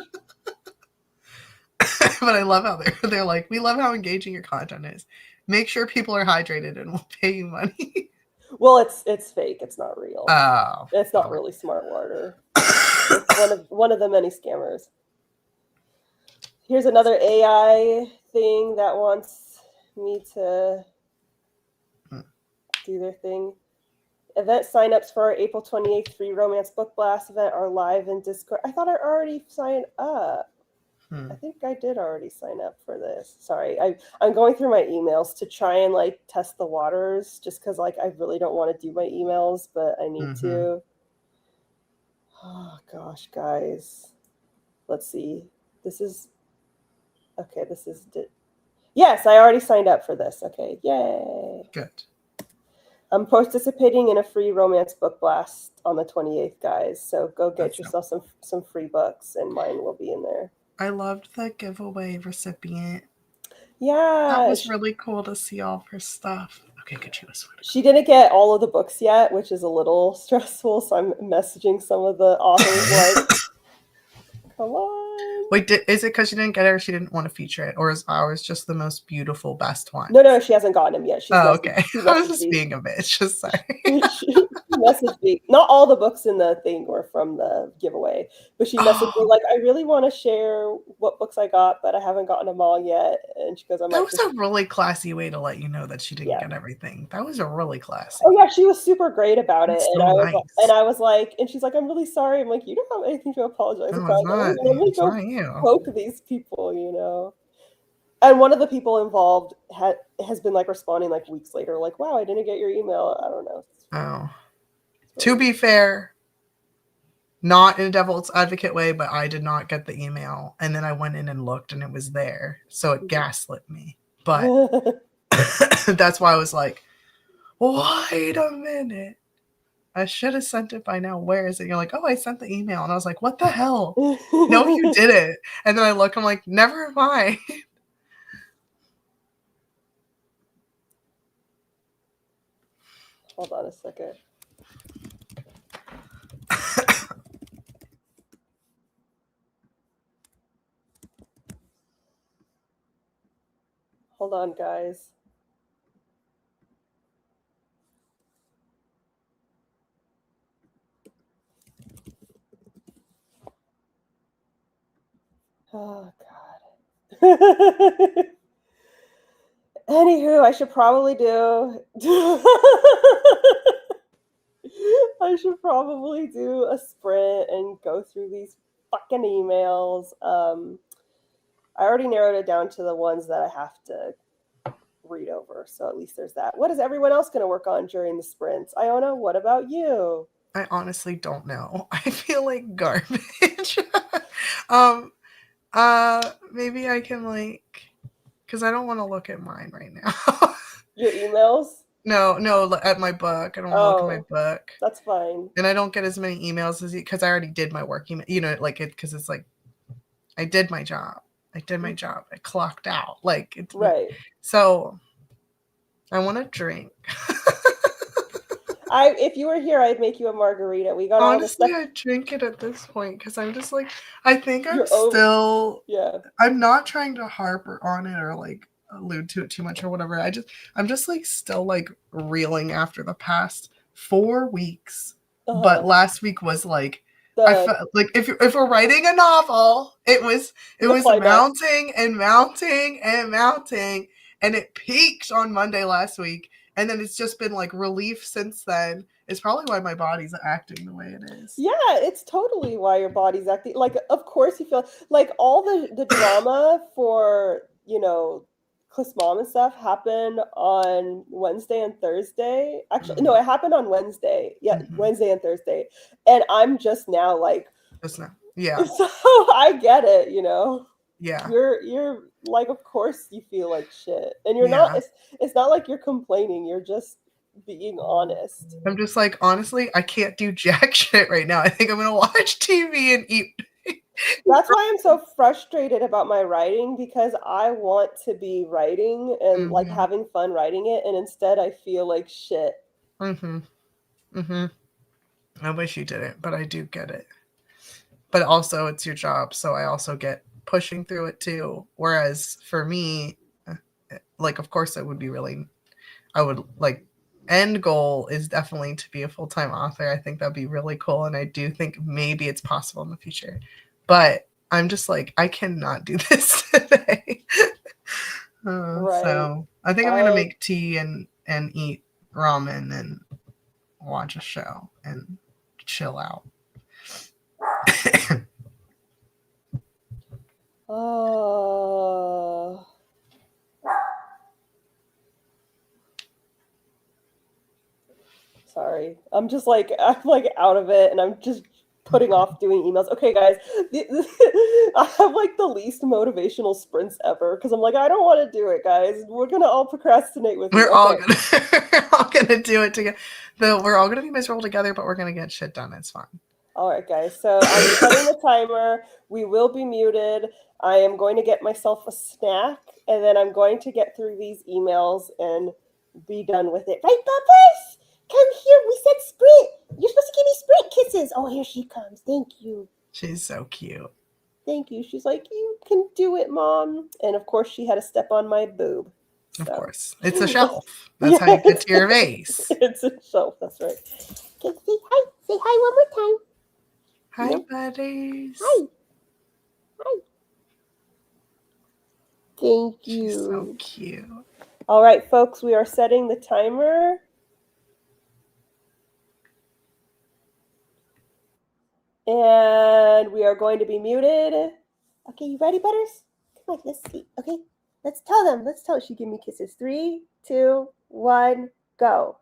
But I love how they're like, we love how engaging your content is. Make sure people are hydrated and we'll pay you money. Well, it's fake. It's not real. Oh, it's not really Smartwater. It's one of the many scammers. Here's another AI thing that wants me to do their thing. Event signups for our April 28th free romance book blast event are live in Discord. I thought I already signed up. I think I did already sign up for this. Sorry, I'm going through my emails to try and like test the waters, just because like I really don't want to do my emails, but I need to. Oh gosh, guys, let's see. This is yes, I already signed up for this. Okay, yay! Good. I'm participating in a free romance book blast on the 28th, guys. So go get yourself some free books, and mine will be in there. I loved the giveaway recipient. Yeah. That was really cool to see all of her stuff. Okay, could you swear? She didn't get all of the books yet, which is a little stressful. So I'm messaging some of the authors like, come on. Wait, is it because she didn't get it or she didn't want to feature it? Or is ours just the most beautiful, best one? No, she hasn't gotten them yet. Okay. I was just being a bitch. Just sorry. She messaged me. Not all the books in the thing were from the giveaway, but she messaged me like, I really want to share what books I got, but I haven't gotten them all yet. And she goes, that was a really classy way to let you know that she didn't get everything. That was a really classy. Oh yeah, she was super great about it. And I was like, and she's like, I'm really sorry. I'm like, you don't have anything to apologize about. It's not you. Poke these people, you know. And one of the people involved has been like responding like weeks later, like, wow, I didn't get your email. I don't know. Oh. To be fair, not in a devil's advocate way, but I did not get the email. And then I went in and looked and it was there. So it gaslit me. But that's why I was like, wait a minute. I should have sent it by now. Where is it? You're like, oh, I sent the email. And I was like, what the hell? No, you didn't. And then I look, I'm like, never mind. Hold on a second. Hold on, guys. Oh, God. Anywho, I should probably do. I should probably do a sprint and go through these fucking emails. I already narrowed it down to the ones that I have to read over, so at least there's that. What is everyone else going to work on during the sprints? Iona, what about you? I honestly don't know. I feel like garbage. um, maybe I can like, because I don't want to look at mine right now. Your emails? No, at my book. I don't want to look at my book. That's fine. And I don't get as many emails as you, because I already did my work email. You know, like it, because it's like, I did my job. I clocked out. Like it's right. So I want to drink. If you were here, I'd make you a margarita. We got Honestly, all the stuff. I drink it at this point because I'm just like, I think I'm You're still. Yeah. I'm not trying to harp on it or like allude to it too much or whatever. I'm just like still like reeling after the past 4 weeks. But last week was like, I felt like if we're writing a novel, it was mounting and mounting and mounting, and it peaked on Monday last week, and then it's just been like relief since then. It's probably why my body's acting the way it is. Yeah, it's totally why your body's acting. Like, of course you feel like all the drama for, you know, Cliff's mom and stuff happened on Wednesday and Thursday. Actually, no, it happened on Wednesday. Yeah, Wednesday and Thursday. And I'm just now like, yeah. So I get it, you know. Yeah. You're like, of course you feel like shit. And you're not, it's not like you're complaining, you're just being honest. I'm just like, honestly, I can't do jack shit right now. I think I'm gonna watch TV and eat. That's why I'm so frustrated about my writing, because I want to be writing and like having fun writing it, and instead I feel like shit. I wish you didn't, but I do get it. But also, it's your job, so I also get pushing through it too. Whereas for me, like, of course, it would be really, I would like, end goal is definitely to be a full-time author. I think that'd be really cool, and I do think maybe it's possible in the future. But I'm just like, I cannot do this today. So I think I'm gonna make tea and eat ramen and watch a show and chill out. Oh. Sorry. I'm like out of it, and I'm just putting off doing emails. Okay, guys, I have like the least motivational sprints ever because I'm like, I don't want to do it, guys. We're gonna all procrastinate with We're all gonna do it together. We're all gonna be miserable together, but we're gonna get shit done. It's fun. All right, guys. So I'm setting the timer. We will be muted. I am going to get myself a snack, and then I'm going to get through these emails and be done with it. Right, Bubbles? Come here. We said sprint. You're supposed to give me sprint kisses. Oh, here she comes. Thank you. She's so cute. Thank you. She's like, you can do it, Mom. And of course, she had to step on my boob. So. Of course. It's a shelf. That's how you get to your vase. It's a shelf. That's right. Okay, say hi. Say hi one more time. Hi, buddies. Hi. Hi. Thank you. She's so cute. All right, folks, we are setting the timer. And we are going to be muted. Okay, you ready, Butters? Come on, let's see. Okay, let's tell them. She give me kisses. 3, 2, 1, go.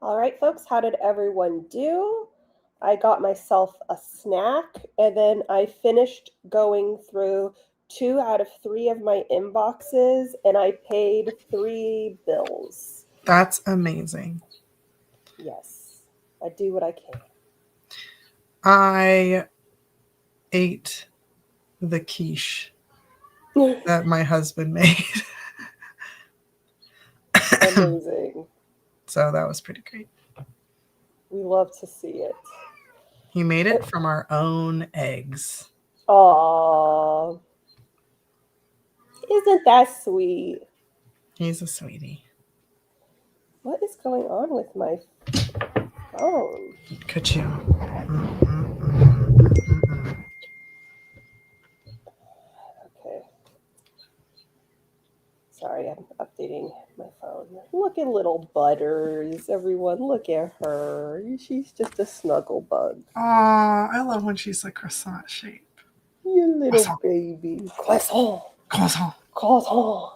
All right, folks, how did everyone do? I got myself a snack, and then I finished going through 2 out of 3 of my inboxes, and I paid 3 bills. That's amazing. Yes, I do what I can. I ate the quiche that my husband made. Amazing. So that was pretty great. We love to see it. He made it from our own eggs. Aww. Isn't that sweet? He's a sweetie. What is going on with my phone? Could you? Okay. Sorry, I'm updating my phone. Look at little Butters, everyone. Look at her. She's just a snuggle bug. Aw, I love when she's like croissant shape. You little Croissant. baby. Croissant. Croissant. Croissant.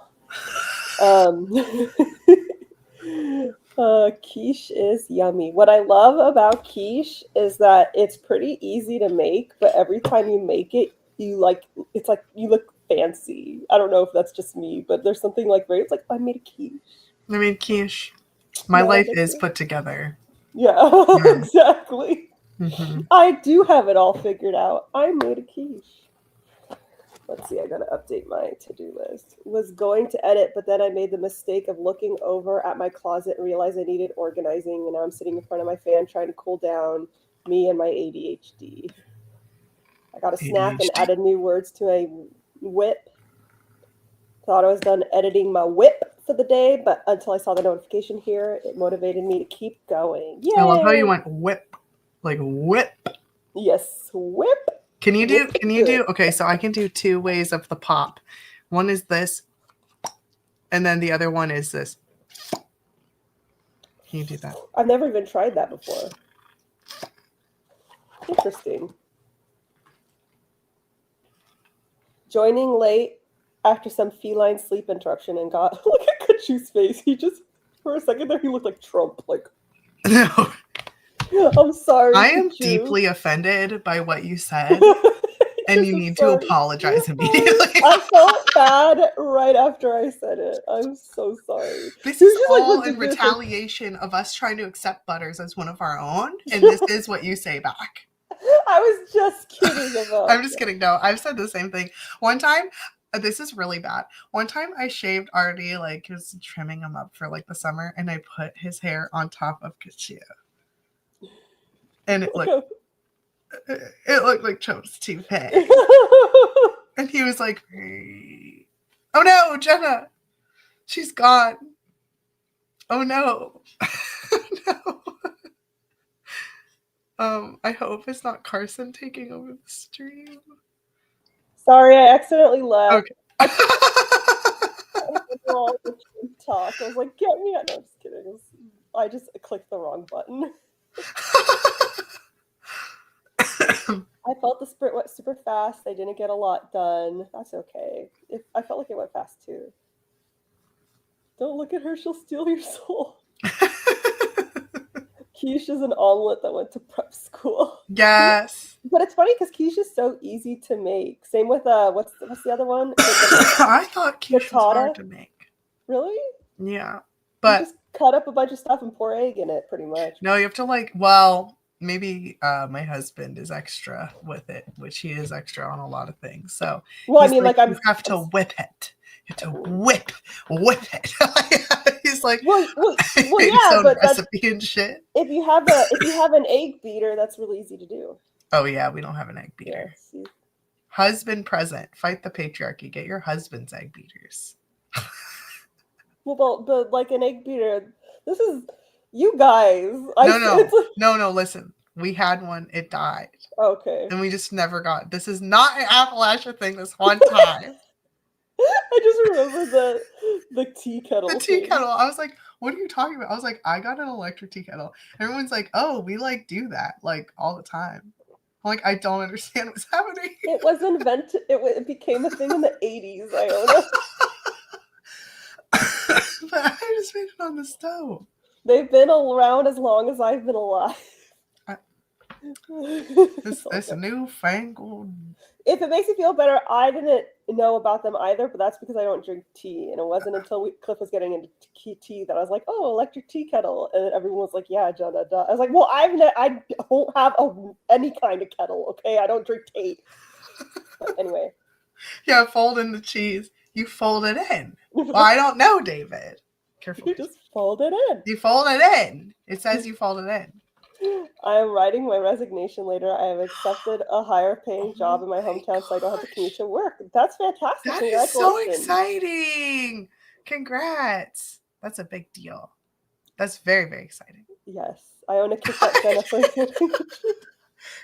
Quiche is yummy. What I love about quiche is that it's pretty easy to make, but every time you make it, it's like you look fancy. I don't know if that's just me, but there's something like it's like I made a quiche. I mean, quiche. My life is put together. Yeah, exactly. Mm-hmm. I do have it all figured out. I made a quiche. Let's see, I gotta update my to-do list. Was going to edit, but then I made the mistake of looking over at my closet and realized I needed organizing, and now I'm sitting in front of my fan trying to cool down me and my ADHD. I got a snack and added new words to my whip. Thought I was done editing my whip for the day, but until I saw the notification here, it motivated me to keep going. Yay! I love how you went whip. Like whip. Yes, whip. Can you do, okay, so I can do 2 ways of the pop. One is this, and then the other one is this. Can you do that? I've never even tried that before. Interesting. Joining late after some feline sleep interruption and got, look at Kachu's face. He just, for a second there, he looked like Trump. Like, no. I'm sorry. I am deeply offended by what you said, and you need to apologize immediately. I felt bad right after I said it. I'm so sorry. This is all in retaliation of us trying to accept Butters as one of our own, and this is what you say back. I was just kidding about I'm just kidding. No, I've said the same thing. One time, this is really bad. One time I shaved Artie, like, he was trimming him up for, like, the summer, and I put his hair on top of Kachu. And it looked like Chope's toupee. And he was like, oh no, Jenna, she's gone. Oh no. No. I hope it's not Carson taking over the stream. Sorry, I accidentally left. Okay. Talk. I was like, get me out. No, I'm just kidding. I just clicked the wrong button. I felt the sprint went super fast. I didn't get a lot done. That's okay. I felt like it went fast too. Don't look at her. She'll steal your soul. Quiche is an omelet that went to prep school. Yes. But it's funny because quiche is so easy to make. Same with, what's the other one? I thought quiche was hard to make. Really? Yeah. But you just cut up a bunch of stuff and pour egg in it, pretty much. No, you have to maybe my husband is extra with it, which he is extra on a lot of things. So well, I mean, like you have to whip it. You have to whip it. He's like, well yeah, but recipe and shit. If you have an egg beater, that's really easy to do. Oh yeah, we don't have an egg beater. Yeah, husband present. Fight the patriarchy. Get your husband's egg beaters. Well, but like an egg beater, this is you guys. No. Listen, we had one. It died. Okay. And we just never got. This is not an Appalachia thing. This one time. I just remember the tea kettle. The tea kettle. I was like, what are you talking about? I was like, I got an electric tea kettle. Everyone's like, oh, we like do that like all the time. I'm like, I don't understand what's happening. It was invented. It became a thing in the 80s, IONA. But I just made it on the stove. They've been around as long as I've been alive. This newfangled. If it makes you feel better, I didn't know about them either, but that's because I don't drink tea. And it wasn't until Cliff was getting into tea that I was like, oh, electric tea kettle. And everyone was like, yeah, Jenna, duh. I was like, well, I don't have any kind of kettle, okay? I don't drink tea. But anyway. Yeah, fold in the cheese. You fold it in. Well, I don't know, David. Careful. You just fold it in. You fold it in. It says you fold it in. I am writing my resignation later. I have accepted a higher paying job in my hometown, so I don't have to commute to work. That's fantastic. That is so exciting. Congrats. That's a big deal. That's very, very exciting. Yes. I own a chitchat Jenna for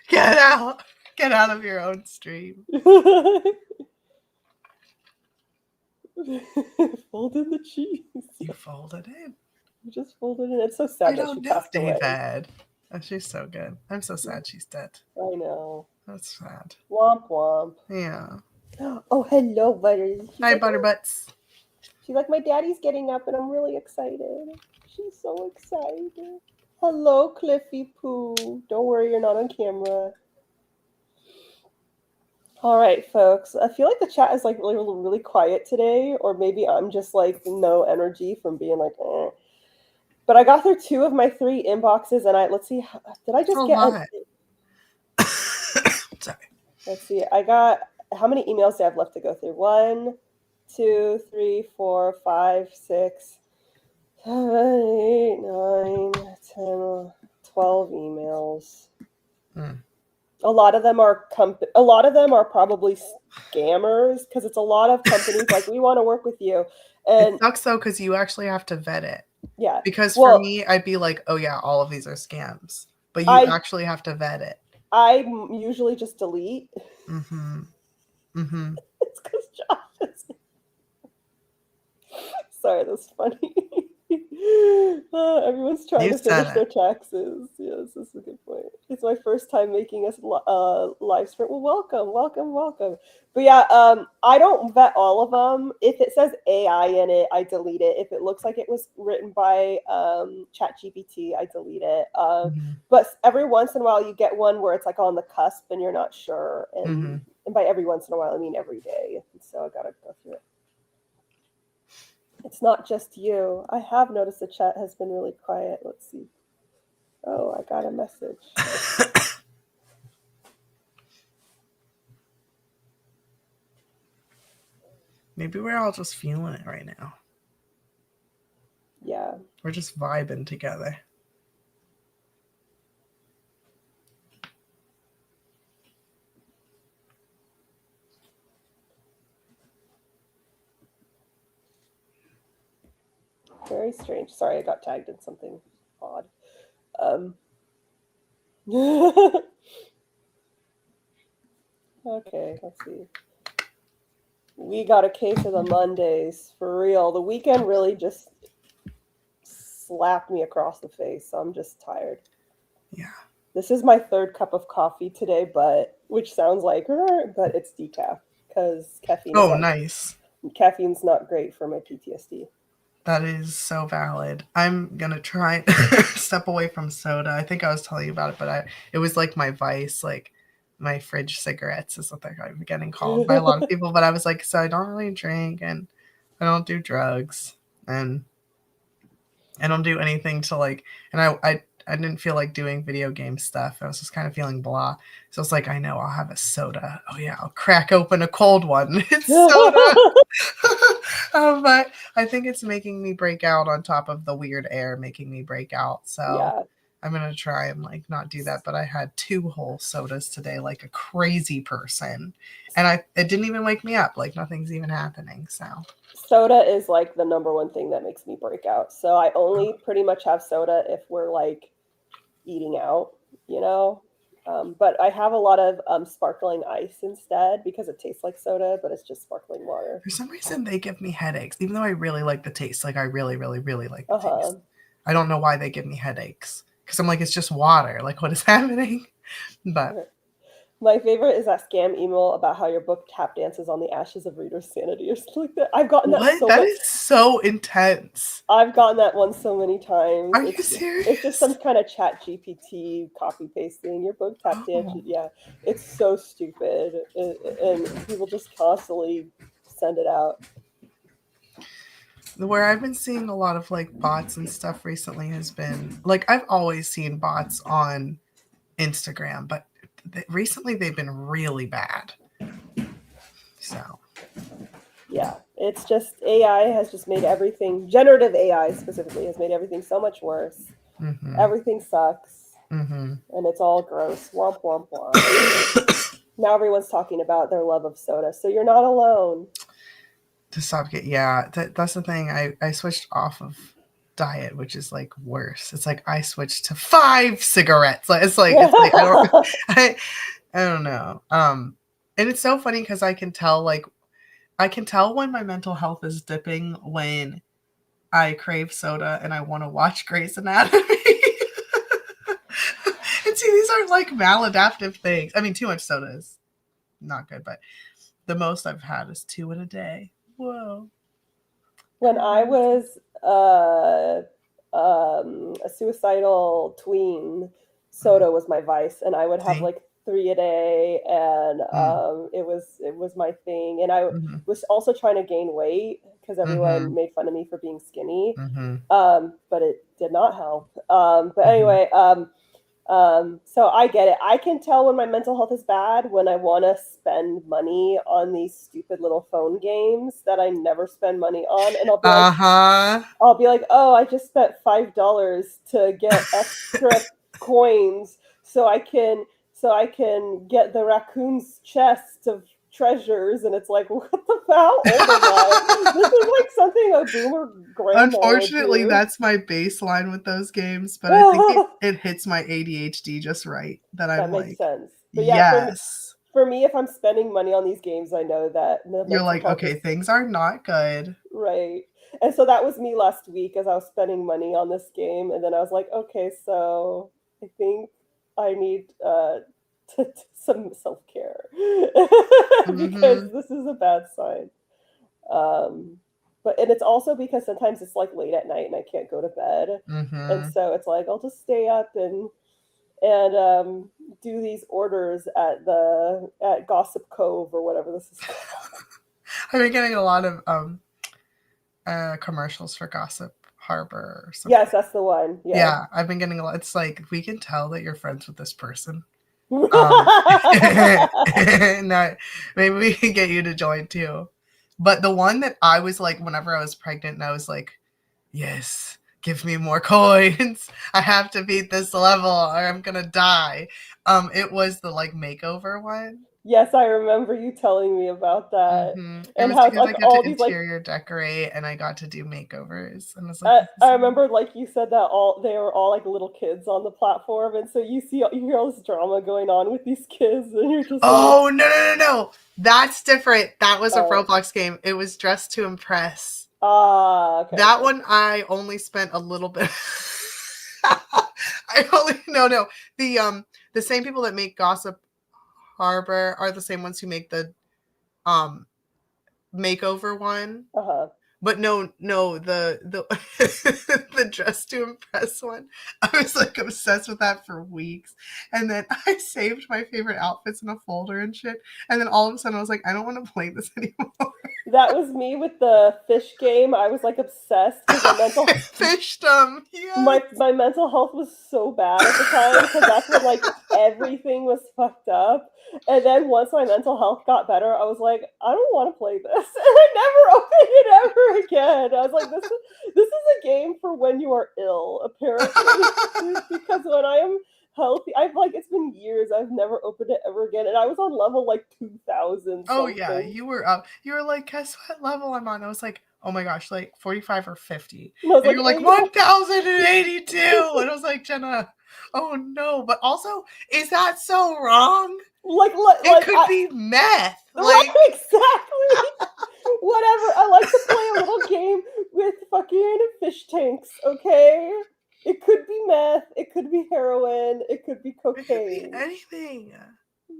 Get out. Get out of your own stream. Fold in the cheese. You fold it in. You just fold it in. It's so sad that she passed away. David. Oh, she's so good. I'm so sad she's dead. I know. That's sad. Womp womp. Yeah. Oh, hello, Butter. Hi, Butterbutts. She's like, my daddy's getting up and I'm really excited. She's so excited. Hello, Cliffy Poo. Don't worry, you're not on camera. All right, folks. I feel like the chat is like really quiet today, or maybe I'm just like no energy from being like, eh. But I got through 2 of my 3 inboxes, and let's see. Did I just get? Sorry. Let's see. I got how many emails do I have left to go through? 1, 2, 3, 4, 5, 6, 7, 8, 9, 10, 12 emails. A lot of them are probably scammers because it's a lot of companies like, we want to work with you. And it sucks though because you actually have to vet it. Yeah. Because for me, I'd be like, oh yeah, all of these are scams. But you actually have to vet it. I usually just delete. Mm-hmm. Mm-hmm. It's because Josh is... Sorry, that's funny. Everyone's trying to finish their taxes. Yes, that's a good point. It's my first time making a live stream. Well, welcome. But yeah, I don't vet all of them. If it says AI in it, I delete it. If it looks like it was written by ChatGPT, I delete it. But every once in a while, you get one where it's like on the cusp and you're not sure. And by every once in a while, I mean every day. And so I gotta go through it. It's not just you. I have noticed the chat has been really quiet. Let's see. Oh, I got a message. Maybe we're all just feeling it right now. Yeah. We're just vibing together. Very strange. Sorry, I got tagged in something odd. Okay, let's see. We got a case of the Mondays, for real. The weekend really just slapped me across the face, so I'm just tired. Yeah. This is my 3rd cup of coffee today, which sounds like, but it's decaf, because caffeine. Oh, nice. Caffeine's not great for my PTSD. That is so valid. I'm going to try and step away from soda. I think I was telling you about it, but it was like my vice, like my fridge cigarettes is what I'm getting called by a lot of people. But I was like, so I don't really drink and I don't do drugs and I don't do anything to like, and I didn't feel like doing video game stuff. I was just kind of feeling blah. So it's like, I know I'll have a soda. Oh yeah, I'll crack open a cold one. It's soda. But I think it's making me break out on top of the weird air making me break out. So yeah. I'm going to try and like not do that. But I had 2 whole sodas today, like a crazy person. And it didn't even wake me up. Like nothing's even happening. So soda is like the number one thing that makes me break out. So I only pretty much have soda if we're like eating out, you know. But I have a lot of sparkling ice instead because it tastes like soda, but it's just sparkling water. For some reason, they give me headaches, even though I really like the taste. Like I really, really, really like the taste. I don't know why they give me headaches because I'm like, it's just water. Like, what is happening? But My favorite is that scam email about how your book tap dances on the ashes of readers' sanity or something like that. I've gotten that What? so That much. is so intense. I've gotten that one so many times. Are you It's just some serious? kind of chat GPT copy pasting your book tap dance. Oh. Yeah, it's so stupid, and people just constantly send it out. Where I've been seeing a lot of like bots and stuff recently has been like I've always seen bots on Instagram, but recently they've been really bad. So Yeah, it's just AI has just made everything, generative AI specifically, has made everything so much worse. mm-hmm. Everything sucks, Mm-hmm. and it's all gross. Womp womp womp. Now everyone's talking about their love of soda, so you're not alone. To stop get that's the thing. I switched off of diet, which is like worse. It's like I switched to 5 cigarettes. Like it's like I don't know. And it's so funny because I can tell when my mental health is dipping when I crave soda and I want to watch Grey's Anatomy. And see, these are like maladaptive things. I mean, too much soda is not good, but the most I've had is 2 in a day. Whoa. When I was a suicidal tween, soda was my vice, and I would have See? like 3 a day, and Mm. it was my thing. And I Mm-hmm. was also trying to gain weight because Mm-hmm. everyone made fun of me for being skinny, Mm-hmm. but it did not help. But Mm-hmm. anyway, so I get it. I can tell when my mental health is bad when I want to spend money on these stupid little phone games that I never spend money on, and Uh-huh. I'll be like, oh, I just spent $5 to get extra coins so I can get the raccoon's chest of treasures, and it's like, what the how old am I? This is like something a boomer grandma would Unfortunately, do. that's my baseline with those games, but I think it hits my ADHD just right that I'm That makes like, sense. But yeah, yes. for me, if I'm spending money on these games, I know that the You're mental like, health is okay, things are not good. right. And so that was me last week as I was spending money on this game, and then I was like, okay, so I think I need some self care Mm-hmm. because this is a bad sign. Um, and it's also because sometimes it's like late at night and I can't go to bed, and Mm-hmm. so it's like I'll just stay up and do these orders at Gossip Cove or whatever this is called. I've been getting a lot of commercials for Gossip Harbor or Yes, something. that's the one. Yeah. Yeah, I've been getting a lot. It's like we can tell that you're friends with this person. Um, no, maybe we can get you to join too. But the one that I was like, whenever I was pregnant, and I was like, yes, give me more coins. I have to beat this level or I'm gonna die. It was the like makeover one. Yes, I remember you telling me about that, It and was how because I like got all to these like interior decorate and I got to do makeovers. And I was like, I, this is I so remember like you said that all they were all like little kids on the platform, and so you hear all this drama going on with these kids, and you're just like, oh, no. That's different. That was a oh, Roblox game. It was Dress to Impress. okay, That okay, one I only spent a little bit. I only no. The same people that make Gossip Harbor are the same ones who make the um makeover one. uh-huh. But no, the the Dress to Impress one. I was like obsessed with that for weeks, and then I saved my favorite outfits in a folder and shit. And then all of a sudden, I was like, I don't want to play this anymore. That was me with the fish game. I was like obsessed because I fished them. Yes. my mental health was so bad at the time because that's when like everything was fucked up. And then once my mental health got better, I was like, I don't want to play this, and I never opened it ever again. I was like, this is a game for when you are ill, apparently, because when I am healthy, I've like it's been years. I've never opened it ever again, and I was on level like 2,000 Oh yeah, something. you were up. You were like, guess what level I'm on? I was like, oh my gosh, like 45 or 50. And I was And like you're like 8. 1082. And I was like, Jenna, oh no. But also, is that so wrong? It Like could I be meth. right Like, exactly. Whatever. I like to play a little game with fucking fish tanks, okay? It could be meth, it could be heroin, it could be it could be cocaine. anything.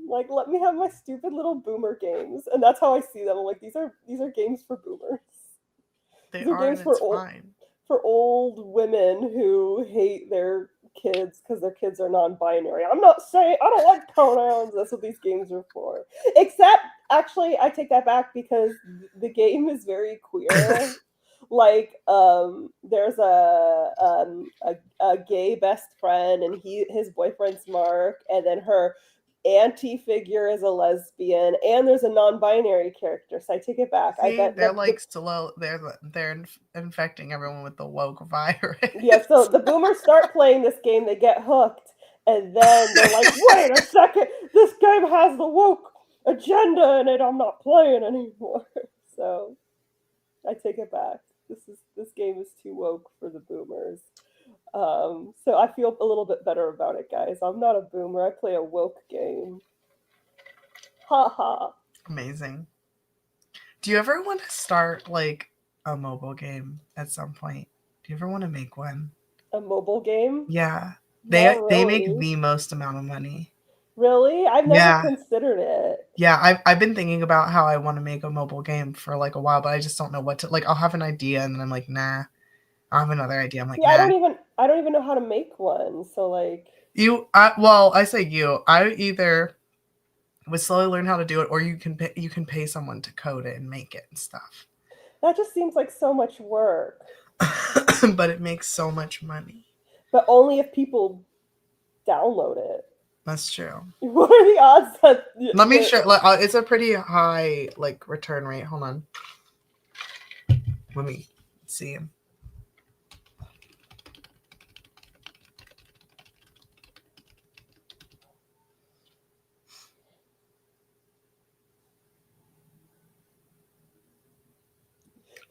Like, let me have my stupid little boomer games, and that's how I see them. I'm like, these are games for boomers. They These are are, games and it's fine. for old women who hate their kids because their kids are non-binary. I'm not saying I don't like pronouns. That's what these games are for. Except, actually, I take that back because the game is very queer. Like, there's a gay best friend, and his boyfriend's Mark, and then her auntie figure is a lesbian, and there's a non-binary character. So I take it back. See, I bet they're like slow. They're infecting everyone with the woke virus. yeah. So the boomers start playing this game, they get hooked, and then they're like, "Wait a second, this game has the woke agenda in it. I'm not playing anymore." So I take it back. This game is too woke for the boomers. So I feel a little bit better about it, guys. I'm not a boomer. I play a woke game. Ha ha. Amazing. Do you ever want to start like a mobile game at some point? Do you ever want to make one? A mobile game? Yeah. Not They make really. the most amount of money. Really? I've never considered it. Yeah, I've been thinking about how I want to make a mobile game for like a while, but I just don't know what to like. I'll have an idea and then I'm like, nah. I'll have another idea. I'm like, Yeah, nah. I don't even know how to make one. So like I say you. I either would slowly learn how to do it, or you can pay someone to code it and make it and stuff. that just seems like so much work. But it makes so much money. But only if people download it. That's true. What are the odds that Let me show. It's a pretty high like return rate. Hold on. Let me see.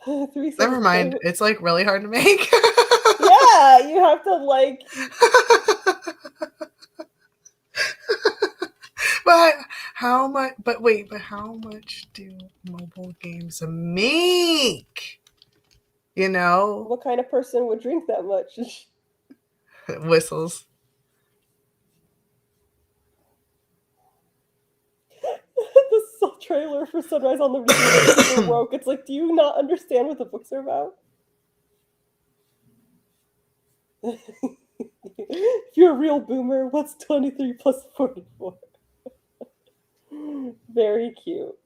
3 seconds. Never mind. It's like really hard to make. Yeah, you have to like. But how much? But wait. But how much do mobile games make? You know, What kind of person would drink that much? whistles. The trailer for Sunrise on the Reaping is super woke. It's like, do you not understand what the books are about? If you're a real boomer, what's 23 plus 44? Very cute.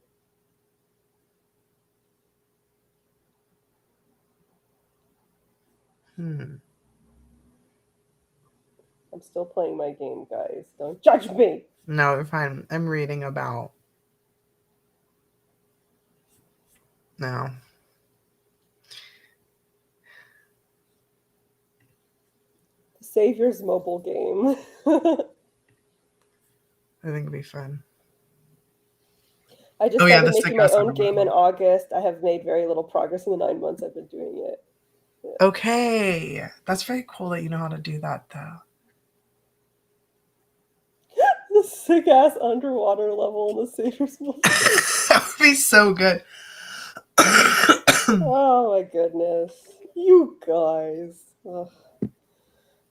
I'm still playing my game, guys. Don't judge me. No, you're fine. I'm reading about. No. Savior's mobile game. I think it'd be fun. I just started making my own game in August. I have made very little progress in the 9 months I've been doing it. Yeah. Okay. That's very cool that you know how to do that, though. The sick ass underwater level in the Savior's mobile. That would be so good. Oh my goodness. You guys. Ugh.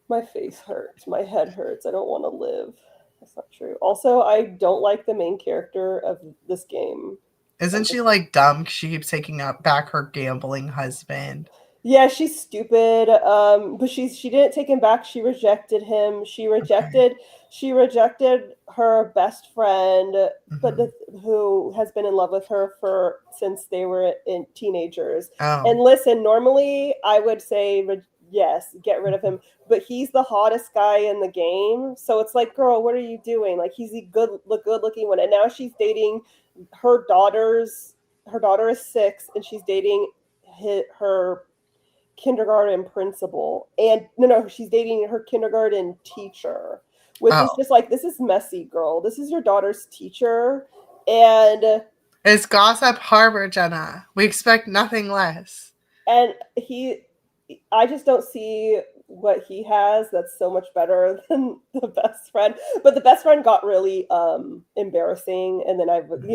My face hurts. My head hurts. I don't want to live. That's not true. Also, I don't like the main character of this game. Isn't she like dumb? She keeps taking back her gambling husband. Yeah, she's stupid. But she didn't take him back. She rejected him. She rejected her best friend, but who has been in love with her since they were teenagers. Oh. And listen, normally I would say yes, get rid of him, but he's the hottest guy in the game. So it's like, girl, what are you doing? Like, he's the good looking one, and now she's dating her daughter is 6, and she's dating her kindergarten principal, and she's dating her kindergarten teacher, which is just like, this is messy, girl. This is your daughter's teacher, and it's Gossip Harbor, Jenna. We expect nothing less. And I just don't see what he has that's so much better than the best friend. But the best friend got really embarrassing, and then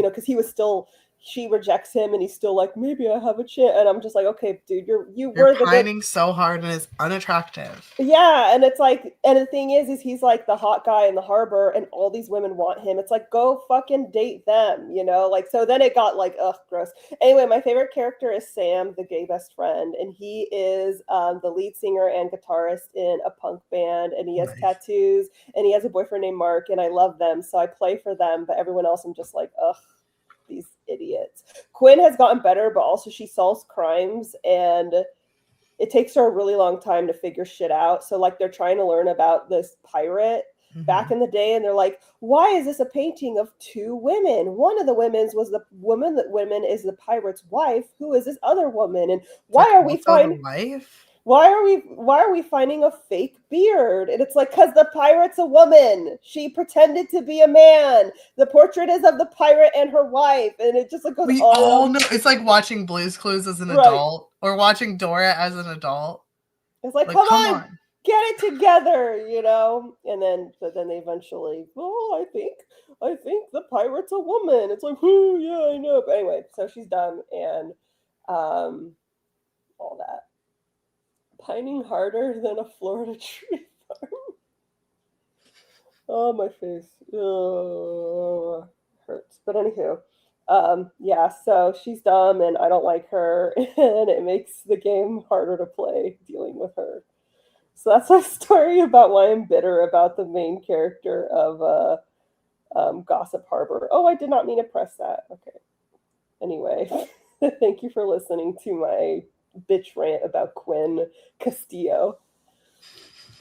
because he was still she rejects him, and he's still like, maybe I have a chance. And I'm just like, okay, dude, you You're were the pining so hard and it's unattractive. Yeah, and it's like, and the thing is he's like the hot guy in the harbor, and all these women want him. It's like, go fucking date them, you know? Like, so then it got like, ugh, gross. Anyway, my favorite character is Sam, the gay best friend, and he is the lead singer and guitarist in a punk band, and he has tattoos, and he has a boyfriend named Mark, and I love them, so I play for them, but everyone else I'm just like, ugh, these idiots. Quinn has gotten better, but also she solves crimes, and it takes her a really long time to figure shit out. So like they're trying to learn about this pirate back in the day, and they're like, why is this a painting of two women? One of the women's was the woman is the pirate's wife. Who is this other woman? And why are we finding why are we finding a fake beard? And it's like, because the pirate's a woman. She pretended to be a man. The portrait is of the pirate and her wife, and it just like goes we on. all know it's like watching Blue's Clues as an adult, or watching Dora as an adult. It's like come on, get it together, you know. And then but then they eventually, I think the pirate's a woman. It's like, yeah, I know. But anyway, so she's done, and all that. Pining harder than a Florida tree farm. Oh, my face. Oh, hurts. But anywho, yeah, so she's dumb and I don't like her, and it makes the game harder to play dealing with her. So that's my story about why I'm bitter about the main character of Gossip Harbor. Oh, I did not mean to press that. Okay. Anyway, thank you for listening to my bitch rant about Quinn Castillo.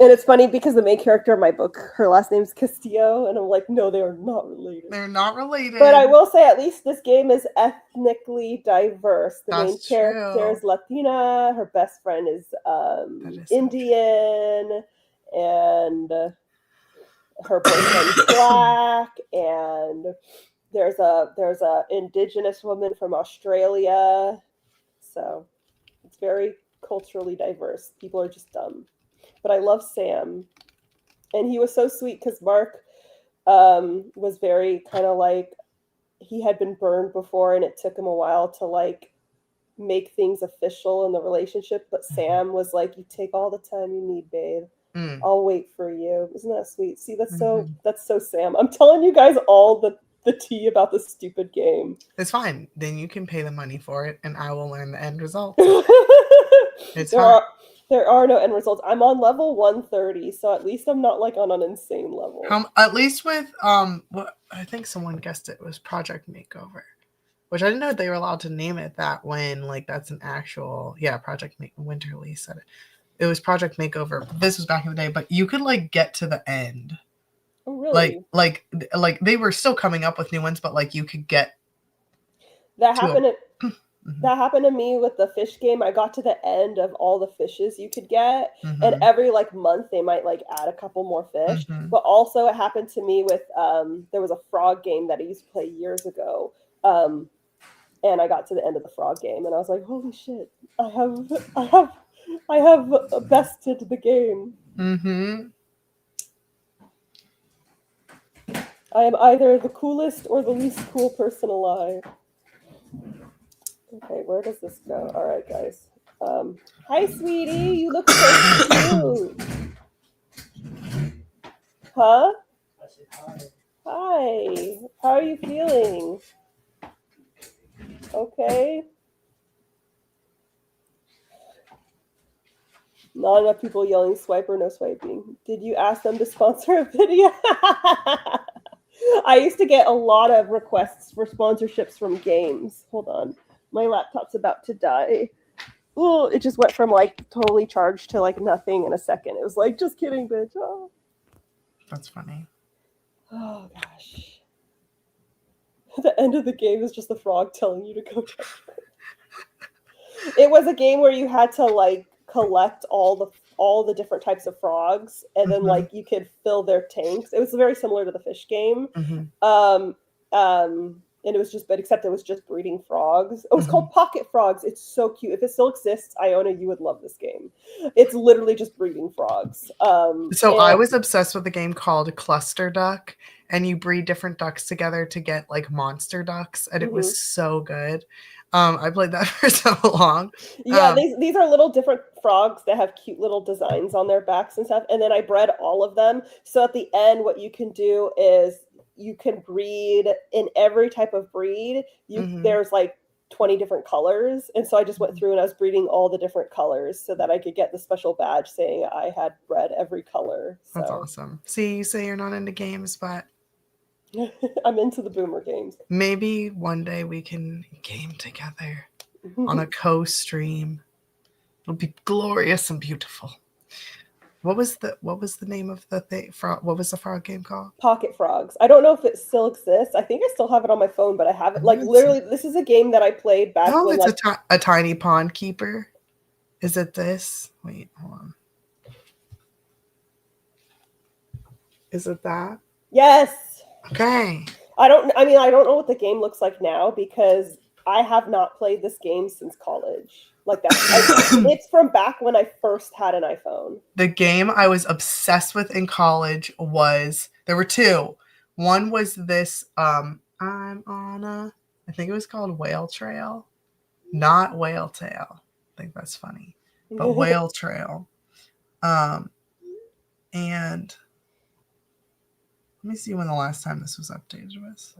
And it's funny because the main character of my book, her last name's Castillo, and I'm like, no, they are not related. They're not related. But I will say, at least this game is ethnically diverse. The main character is Latina. Her best friend is Indian, and her boyfriend's black. And there's a indigenous woman from Australia. So it's very culturally diverse. People are just dumb. But I love Sam. And he was so sweet because Mark was very kind of like, he had been burned before, and it took him a while to like make things official in the relationship. But Sam was like, you take all the time you need, babe. I'll wait for you. Isn't that sweet? See, that's so Sam. I'm telling you guys all the tea about this stupid game. It's fine. Then you can pay the money for it, and I will learn the end result. It's fine. There are no end results. I'm on level 130, so at least I'm not like on an insane level. At least with what I think someone guessed it was Project Makeover, which I didn't know they were allowed to name it that when like that's an actual Project Winterly said it. It was Project Makeover. This was back in the day, but you could like get to the end. Oh really? Like they were still coming up with new ones, but like you could get. That happened to me with the fish game. I got to the end of all the fishes you could get, and every like month they might like add a couple more fish. But also it happened to me with there was a frog game that I used to play years ago, and I got to the end of the frog game, and I was like, holy shit, I have bested the game. I am either the coolest or the least cool person alive. Okay, where does this go? All right, guys. Hi, sweetie. You look so cute. Huh? I said hi. Hi. How are you feeling? Okay. Not enough people yelling swipe or no swiping. Did you ask them to sponsor a video? I used to get a lot of requests for sponsorships from games. Hold on. My laptop's about to die. Oh, it just went from like totally charged to like nothing in a second. It was like, just kidding, bitch. Oh. That's funny. Oh gosh. The end of the game is just the frog telling you to go touch her. It was a game where you had to like collect all the different types of frogs, and then like you could fill their tanks. It was very similar to the fish game. And it was just, but except it was just breeding frogs. It was called Pocket Frogs. It's so cute. If it still exists, Iona, you would love this game. It's literally just breeding frogs. So I was obsessed with a game called Cluster Duck, and you breed different ducks together to get like monster ducks, and it was so good. I played that for so long. Yeah, these are little different frogs that have cute little designs on their backs and stuff. And then I bred all of them. So at the end, what you can do is you can breed in every type of breed. There's like 20 different colors. And so I just went through and I was breeding all the different colors so that I could get the special badge saying I had bred every color. So. That's awesome. See, you say you're not into games, but I'm into the boomer games. Maybe one day we can game together on a co-stream. It'll be glorious and beautiful. What was the name of the thing? What was the frog game called? Pocket Frogs. I don't know if it still exists. I think I still have it on my phone, but I haven't. Like literally, this is a game that I played back when. It's like a tiny pond keeper. Is it this? Wait, hold on. Is it that? Yes. Okay. I don't know what the game looks like now because I have not played this game since college. Like that. It's from back when I first had an iPhone. The game I was obsessed with in college there were two. One was this I'm on I think it was called Whale Trail. Not Whale Tail. I think that's funny. But Whale Trail. And let me see when the last time this was updated was.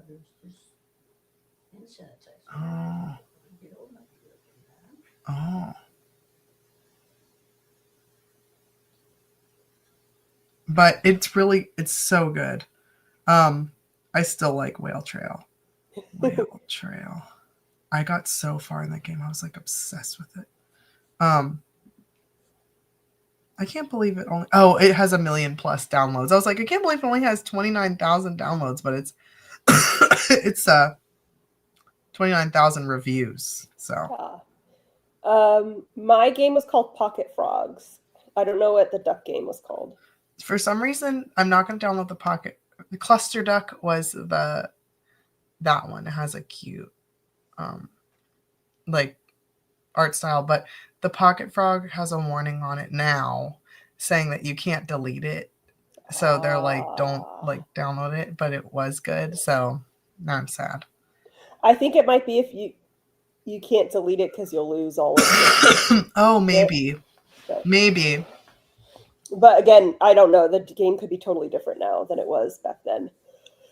Oh. But it's so good. I still like Whale Trail. Whale Trail. I got so far in that game. I was like obsessed with it. I can't believe it it has 1 million plus downloads. I was like, I can't believe it only has 29,000 downloads, but it's 29,000 reviews. So my game was called Pocket Frogs. I don't know what the duck game was called. For some reason, I'm not going to download the cluster duck was that one. It has a cute like art style, but the pocket frog has a warning on it now saying that you can't delete it. So they're like, don't like download it, but it was good. So now I'm sad. I think it might be if you can't delete it because you'll lose all of it. Oh, maybe. Maybe. But again, I don't know. The game could be totally different now than it was back then.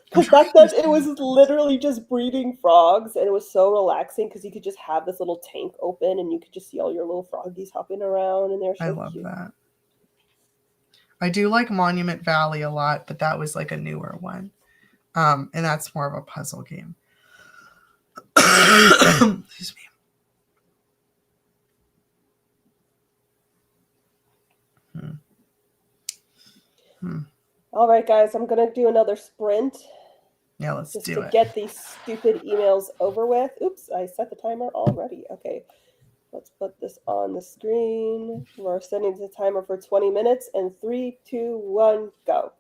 Because back then it was literally just breeding frogs, and it was so relaxing because you could just have this little tank open and you could just see all your little froggies hopping around, and they're so cute. I love that. I do like Monument Valley a lot, but that was like a newer one. And that's more of a puzzle game. Excuse me. All right, guys, I'm going to do another sprint. Yeah, let's do it. Just to get these stupid emails over with. Oops, I set the timer already. Okay, let's put this on the screen. We're setting the timer for 20 minutes, and 3, 2, 1, go.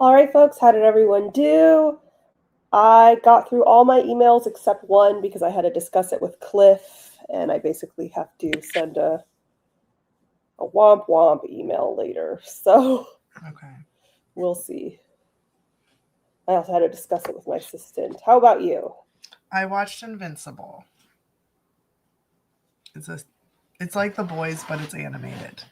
All right, folks, how did everyone do? I got through all my emails except one because I had to discuss it with Cliff, and I basically have to send a womp womp email later. So Okay. we'll see. I also had to discuss it with my assistant. How about you? I watched Invincible. It's like The Boys, but it's animated.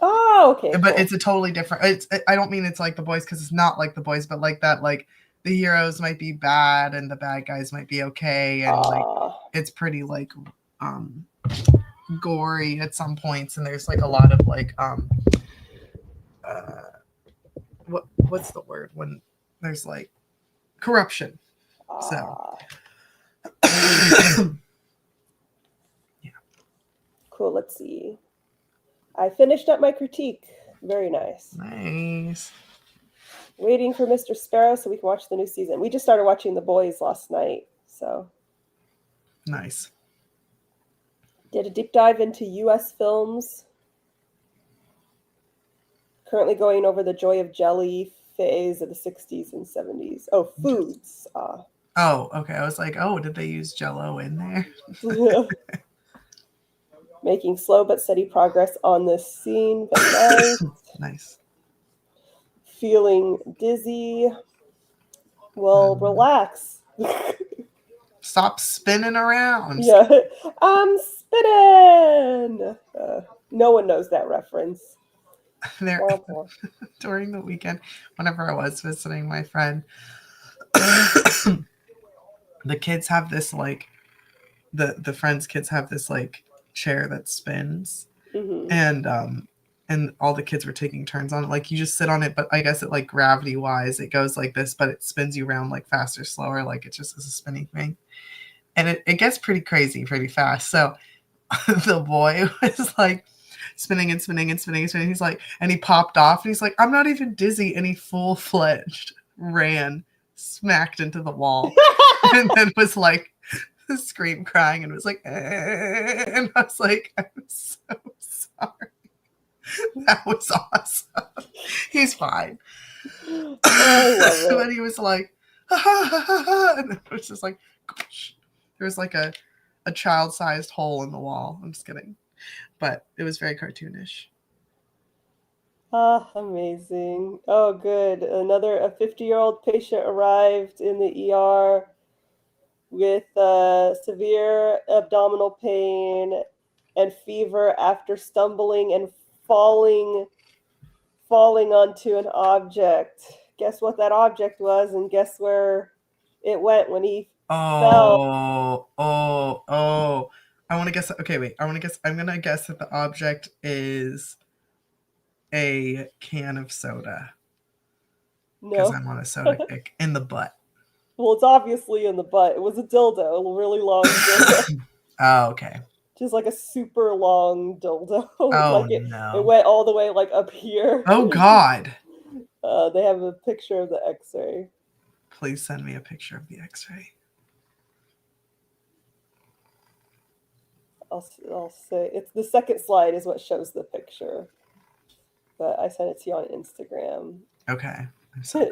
Oh, okay. But cool. it's a totally different. I don't mean it's like The Boys because it's not like The Boys, but like that, like the heroes might be bad and the bad guys might be okay, and like it's pretty like gory at some points, and there's like a lot of like what's the word when there's like corruption. So yeah. Cool. Let's see. I finished up my critique. Very nice. Nice. Waiting for Mr. Sparrow so we can watch the new season. We just started watching The Boys last night, so Nice. did a deep dive into U.S. films. Currently going over the Joy of Jelly phase of the 60s and 70s. Oh, foods. Oh, okay. I was like, oh, did they use Jell-O in there? Making slow but steady progress on this scene. Nice. Nice. Feeling dizzy. Well, relax. Stop spinning around. Yeah, I'm spinning. No one knows that reference. There, during the weekend, whenever I was visiting my friend, the kids have this like the friends' kids have this like chair that spins, and all the kids were taking turns on it. Like you just sit on it, but I guess it like gravity wise, it goes like this, but it spins you around like faster, slower, like it just is a spinning thing, and it gets pretty crazy pretty fast. So the boy was like spinning and spinning and spinning and spinning. He's like, and he popped off and he's like, I'm not even dizzy. And he full-fledged ran, smacked into the wall, and then was like, scream crying and was like, and I was like, I'm so sorry. That was awesome. He's fine. I love it. But he was like, ha, ha, ha, ha, ha. And it was just like, gosh. There was like a child-sized hole in the wall. I'm just kidding. But it was very cartoonish. Amazing. Oh, good. A 50-year-old patient arrived in the ER with severe abdominal pain and fever after stumbling and falling onto an object. Guess what that object was, and guess where it went when he fell. I want to guess. Okay, wait. I'm gonna guess that the object is a can of soda. Because No. I'm on a soda kick. In the butt. Well, it's obviously in the butt. It was a dildo, a really long dildo. Oh, okay. Just like a super long dildo. Oh, no. It went all the way like up here. Oh, God. They have a picture of the x-ray. Please send me a picture of the x-ray. I'll say it's the second slide is what shows the picture, but I sent it to you on Instagram. Okay.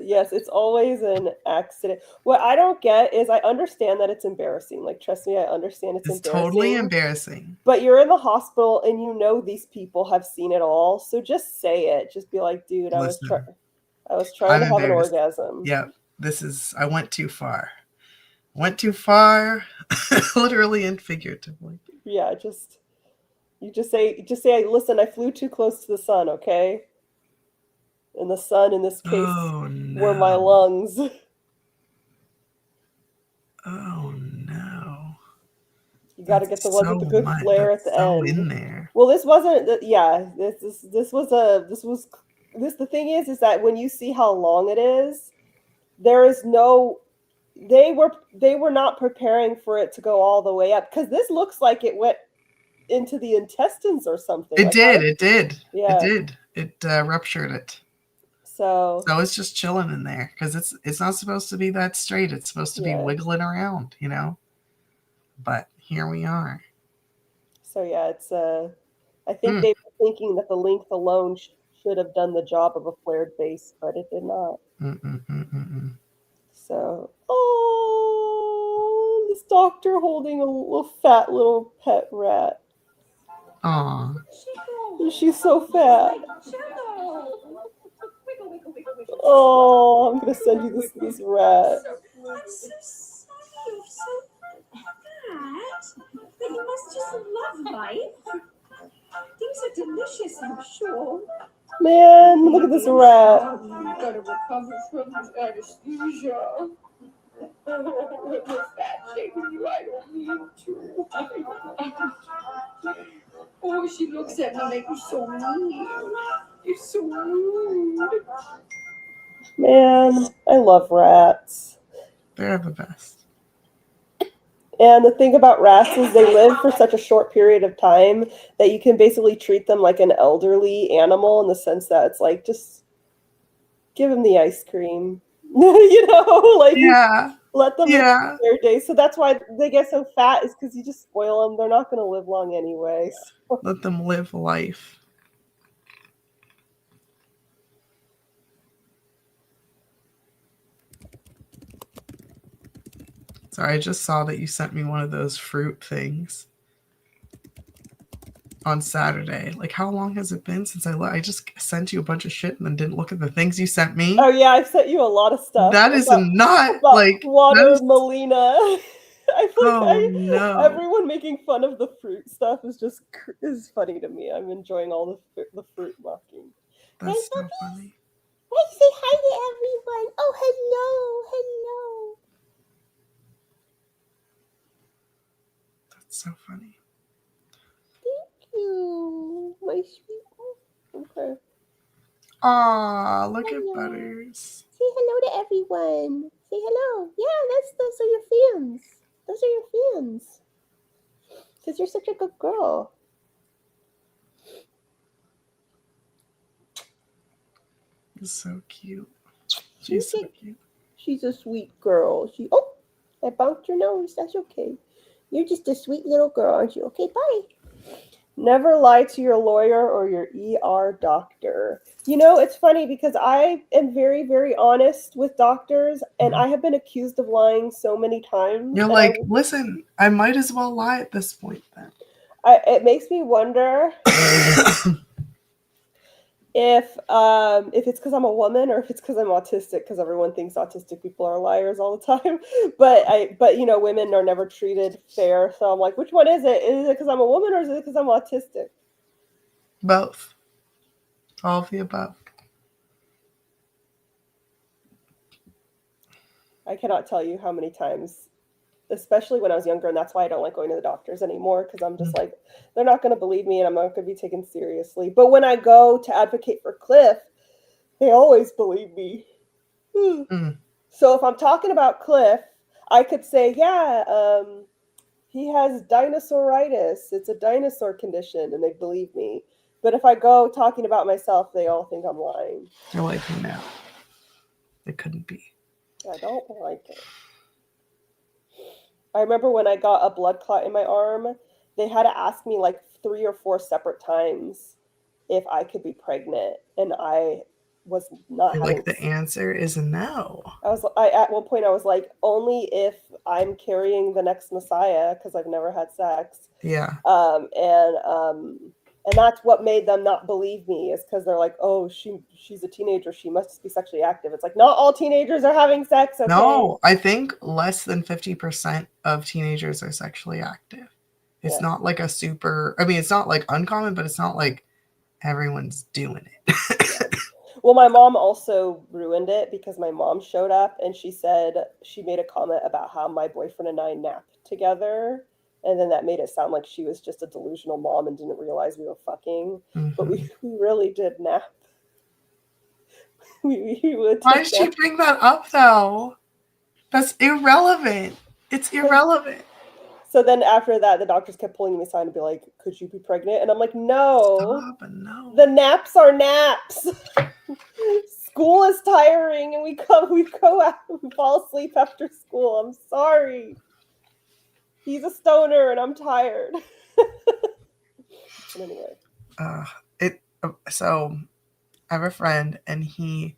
Yes, it's always an accident. What I don't get is I understand that it's embarrassing. Like, trust me, I understand it's embarrassing. Totally embarrassing. But you're in the hospital and you know these people have seen it all, so just say it. Just be like, dude, I was trying to have an orgasm. Yeah, I went too far. Went too far, literally and figuratively. Yeah, you just say, listen, I flew too close to the sun, okay? And the sun in this case were my lungs. Oh no! You got to get the ones with the good flare at the end. In there. Well, this wasn't. Yeah, the thing is that when you see how long it is, there is no. They were not preparing for it to go all the way up, because this looks like it went into the intestines or something. It did. Yeah. It did. It ruptured it. So it's just chilling in there because it's not supposed to be that straight. It's supposed to be wiggling around, you know. But here we are. So yeah, it's I think they were thinking that the length alone should have done the job of a flared face, but it did not. So, oh, this doctor holding a little fat little pet rat. Aw. She's so fat. Oh, I'm gonna send you this rat. But you must just love life. Things are delicious, I'm sure. Man, look at this rat. You've got to recover from this anesthesia. With that shaking you, I don't need to. Oh, she looks at me like you're so mean. You're so rude. Man, I love rats. They're the best. And the thing about rats is they live for such a short period of time that you can basically treat them like an elderly animal in the sense that it's like, just give them the ice cream. Yeah. Let them enjoy their day. So that's why they get so fat, is because you just spoil them. They're not going to live long anyway. So. Let them live life. Sorry, I just saw that you sent me one of those fruit things on Saturday. Like, how long has it been since I just sent you a bunch of shit and then didn't look at the things you sent me? Oh yeah, I've sent you a lot of stuff. That is not like water Melina. I feel like no. Everyone making fun of the fruit stuff is funny to me. I'm enjoying all the fruit mocking. That's so funny. Hey, say hi to everyone. Oh, hello. That's so funny. Thank you, my sweet. Okay. Aw, look at Butters. Say hello to everyone. Say hello. Yeah, those are your fans. Those are your fans. Because you're such a good girl. It's so cute. She's so cute. She's a sweet girl. I bumped your nose. That's okay. You're just a sweet little girl, aren't you? Okay, bye. Never lie to your lawyer or your ER doctor. It's funny because I am very, very honest with doctors, and I have been accused of lying so many times. You're like, listen, I might as well lie at this point then. It makes me wonder if it's because I'm a woman or if it's because I'm autistic, because everyone thinks autistic people are liars all the time. But women are never treated fair. So I'm like, which one is it? Is it because I'm a woman or is it because I'm autistic? Both. All of the above. I cannot tell you how many times, especially when I was younger, and that's why I don't like going to the doctors anymore, because I'm just like, they're not going to believe me and I'm not going to be taken seriously. But when I go to advocate for Cliff, they always believe me. So if I'm talking about Cliff, I could say, he has dinosauritis. It's a dinosaur condition, and they believe me. But if I go talking about myself, they all think I'm lying. They're like, no, it couldn't be. I don't like it. I remember when I got a blood clot in my arm, they had to ask me like 3 or 4 separate times if I could be pregnant, and I was not. Like, the answer is no. At one point I was like, only if I'm carrying the next Messiah, because I've never had sex. Yeah. And that's what made them not believe me, is because they're like, oh, she's a teenager, she must be sexually active. It's like, not all teenagers are having sex. Okay? No, I think less than 50% of teenagers are sexually active. It's not like a super, it's not like uncommon, but it's not like everyone's doing it. Well, my mom also ruined it, because my mom showed up and she said, she made a comment about how my boyfriend and I napped together. And then that made it sound like she was just a delusional mom and didn't realize we were fucking. Mm-hmm. But we really did nap. we would. Why did she bring that up, though? That's irrelevant. It's irrelevant. So then after that, the doctors kept pulling me aside and be like, could you be pregnant? And I'm like, no. Stop, no. The naps are naps. School is tiring, and we go out and fall asleep after school. I'm sorry. He's a stoner, and I'm tired. Anyway. So I have a friend, and he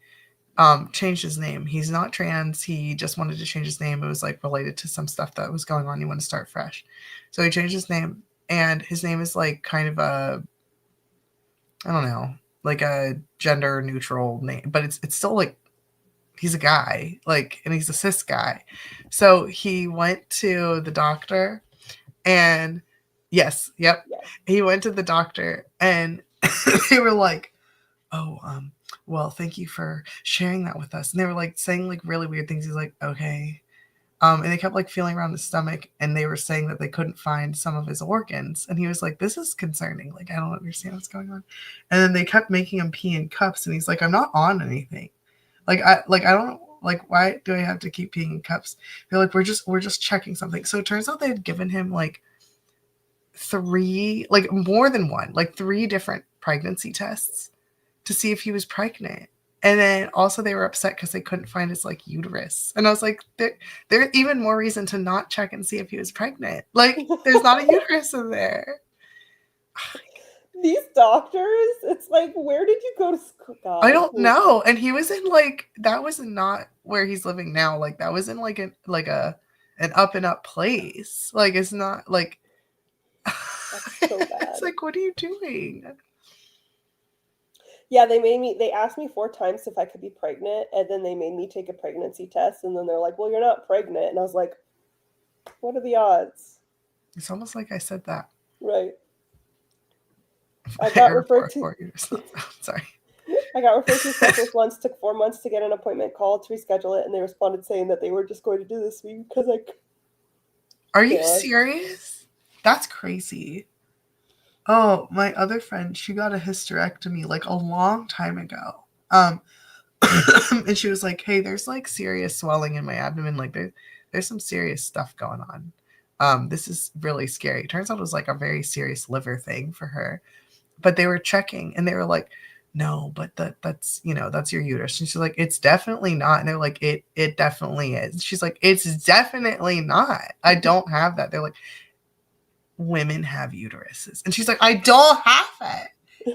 changed his name. He's not trans. He just wanted to change his name. It was like related to some stuff that was going on. He wanted to start fresh. So he changed his name, and his name is like kind of a, I don't know, like a gender neutral name, but it's still like he's a guy, like, and he's a cis guy. So he went to the doctor, and yes, yep. Yes. He went to the doctor, and they were like, oh, well, thank you for sharing that with us. And they were like saying like really weird things. He's like, okay. And they kept like feeling around his stomach, and they were saying that they couldn't find some of his organs. And he was like, this is concerning. Like, I don't understand what's going on. And then they kept making him pee in cups, and he's like, I'm not on anything. I don't like, why do I have to keep peeing in cups? They're like, we're just checking something. So it turns out they had given him like three, like more than one, like 3 different pregnancy tests to see if he was pregnant. And then also they were upset because they couldn't find his like uterus. And I was like, there's even more reason to not check and see if he was pregnant. Like, there's not a uterus in there. These doctors, it's like, where did you go to school? God, I don't know. And he was in like, that was not where he's living now. Like, that was in like an up and up place. Like, it's not like, That's so bad. It's like, what are you doing? Yeah, they asked me 4 times if I could be pregnant, and then they made me take a pregnancy test, and then they're like, well, you're not pregnant. And I was like, what are the odds? It's almost like I said that. Right. I got referred to. Sorry. I got referred to specialist once, took 4 months to get an appointment, called to reschedule it, and they responded saying that they were just going to do this week because Are you serious? That's crazy. Oh, my other friend, she got a hysterectomy like a long time ago. And she was like, hey, there's like serious swelling in my abdomen. Like there's some serious stuff going on. This is really scary. Turns out it was like a very serious liver thing for her. But they were checking, and they were like, no, but that's that's your uterus. And she's like, it's definitely not. And they're like, it definitely is. She's like, it's definitely not. I don't have that. They're like, women have uteruses. And she's like, I don't have it.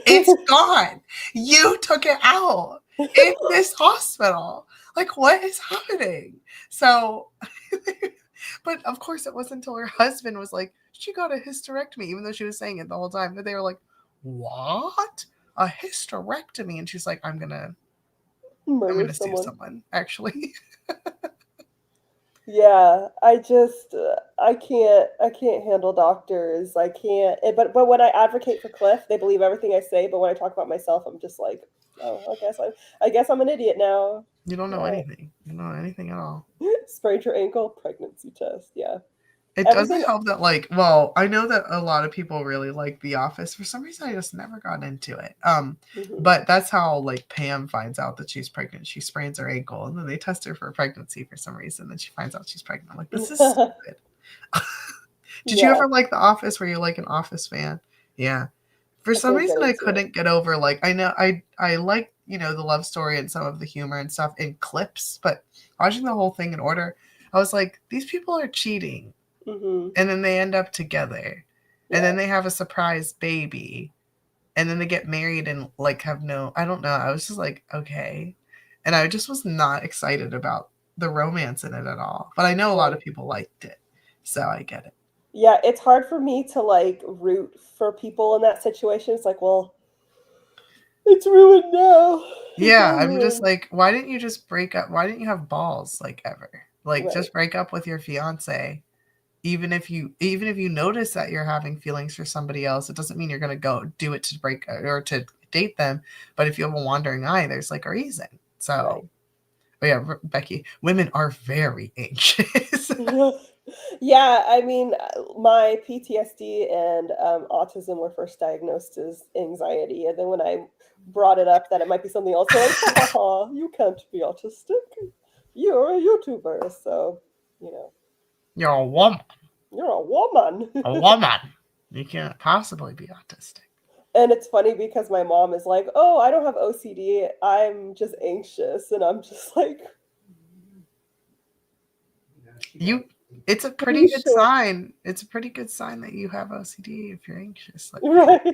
It's gone. You took it out in this hospital. Like, what is happening? So, but of course it wasn't until her husband was like, she got a hysterectomy, even though she was saying it the whole time, that they were like, what? A hysterectomy? And she's like, I'm gonna sue someone, actually. Yeah, I can't handle doctors. I can't. But when I advocate for Cliff, they believe everything I say. But when I talk about myself, I'm just like, oh, I guess I'm an idiot now. You don't know anything. You don't know anything at all. Sprained your ankle, pregnancy test. Yeah. It doesn't help that, like, well, I know that a lot of people really like The Office. For some reason, I just never got into it. But that's how, like, Pam finds out that she's pregnant. She sprains her ankle, and then they test her for pregnancy for some reason. Then she finds out she's pregnant. I'm like, this is stupid. Did you ever like The Office? Were you like an Office fan? Yeah. For some reason, I couldn't get over, like, I know I like, the love story and some of the humor and stuff in clips, but watching the whole thing in order, I was like, these people are cheating. Mm-hmm. And then they end up together, and then they have a surprise baby, and then they get married and like have I don't know. I was just like, okay. And I just was not excited about the romance in it at all. But I know a lot of people liked it, so I get it. Yeah, it's hard for me to like root for people in that situation. It's like, well, it's ruined now. Yeah, I'm just like, why didn't you just break up? Why didn't you have balls like ever? Like, just break up with your fiance. Even if you notice that you're having feelings for somebody else, it doesn't mean you're going to go do it to break or to date them. But if you have a wandering eye, there's like a reason. So, But yeah, Becky, women are very anxious. Yeah, I mean, my PTSD and autism were first diagnosed as anxiety. And then when I brought it up that it might be something else, they're like, haha, you can't be autistic. You're a YouTuber. So, You're a woman. You're a woman. A woman. You can't possibly be autistic. And it's funny because my mom is like, oh, I don't have OCD. I'm just anxious. And I'm just like... It's a pretty good sign. It's a pretty good sign that you have OCD if you're anxious. Like,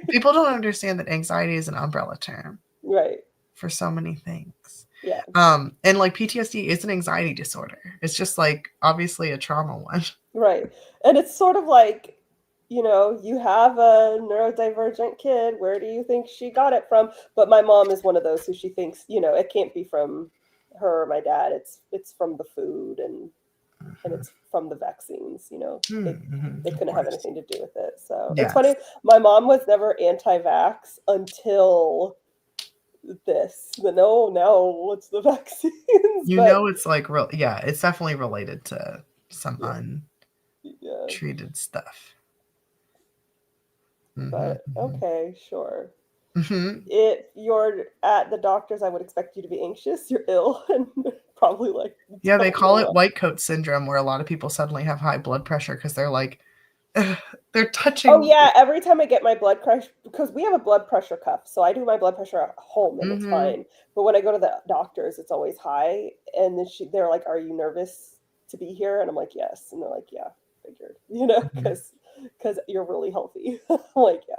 people don't understand that anxiety is an umbrella term. Right. for so many things. Yeah. And like PTSD is an anxiety disorder. It's just like obviously a trauma one. Right. And it's sort of like, you have a neurodivergent kid. Where do you think she got it from? But my mom is one of those who she thinks, it can't be from her or my dad. It's from the food and it's from the vaccines, they couldn't have anything to do with it. So Yes. It's funny. My mom was never anti-vax until this. No, it's the vaccines. It's like real. Yeah, it's definitely related to some untreated stuff. But okay, sure. Mm-hmm. If you're at the doctor's, I would expect you to be anxious. You're ill and probably like. Yeah, they call it white coat syndrome, where a lot of people suddenly have high blood pressure because they're like, they're touching. Oh yeah, every time I get my blood pressure, because we have a blood pressure cuff, so I do my blood pressure at home and it's fine. But when I go to the doctor's, it's always high, and then they're like, "Are you nervous to be here?" And I'm like, "Yes," and they're like, "Yeah, figured," because you're really healthy. I'm like, yeah.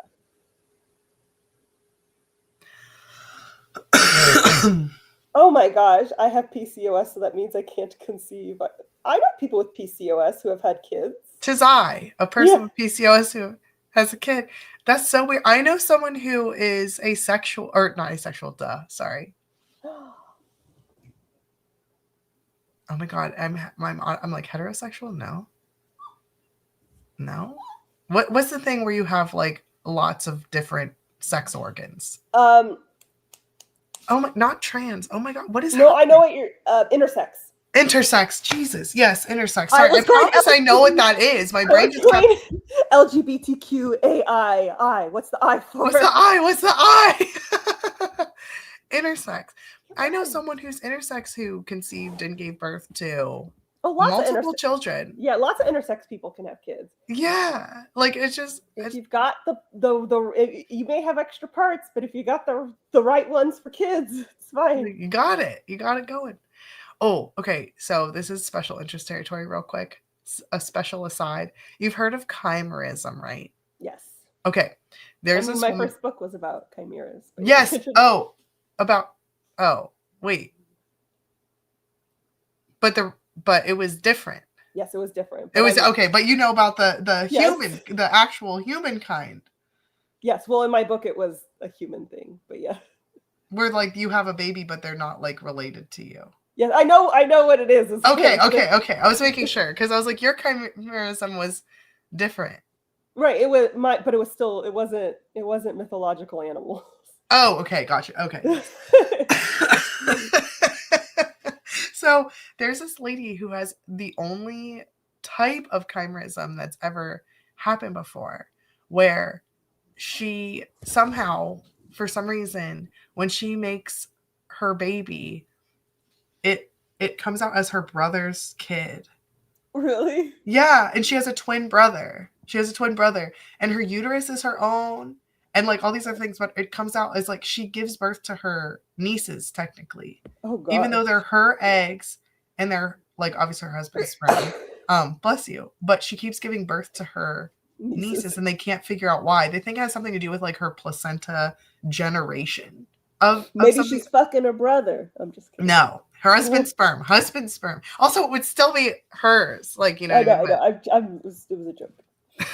Oh my gosh, I have PCOS, so that means I can't conceive. I know people with PCOS who have had kids. Tis I, a person with PCOS who has a kid. That's so weird. I know someone who is asexual, or not asexual, sorry. Oh my god, I'm like heterosexual? No? What's the thing where you have like lots of different sex organs? Oh my, not trans. Oh my god, what is No, I know what you're intersex. Intersex, Jesus, yes, intersex. Sorry, I promise I know what that is. My brain just got LGBTQAI. What's the I for? What's the I? Intersex. I know someone who's intersex who conceived and gave birth to multiple children. Yeah, lots of intersex people can have kids. Yeah, like it's just if you've got you may have extra parts, but if you got the right ones for kids, it's fine. You got it going. Oh, okay. So this is special interest territory real quick. A special aside. You've heard of chimerism, right? Yes. Okay. My first book was about chimeras. Yes. Wait. But it was different. Yes, it was different. It was okay, but you know about the human, the actual humankind. Yes. Well, in my book it was a human thing, but yeah. Where like you have a baby, but they're not like related to you. Yes, I know what it is. Okay. I was making sure because I was like, your chimerism was different. Right. But it wasn't mythological animals. Oh, okay, gotcha. Okay. So there's this lady who has the only type of chimerism that's ever happened before, where she somehow, for some reason, when she makes her baby, it comes out as her brother's kid. Really? Yeah, and she has a twin brother. And her uterus is her own, and like all these other things, but it comes out as like she gives birth to her nieces technically. Oh god. Even though they're her eggs and they're like obviously her husband's sperm. Bless you. But she keeps giving birth to her nieces and they can't figure out why. They think it has something to do with like her placenta generation. Maybe she's fucking her brother. I'm just kidding. No. Her husband's sperm. Also, it would still be hers. Like, you know. I know. It was a joke. I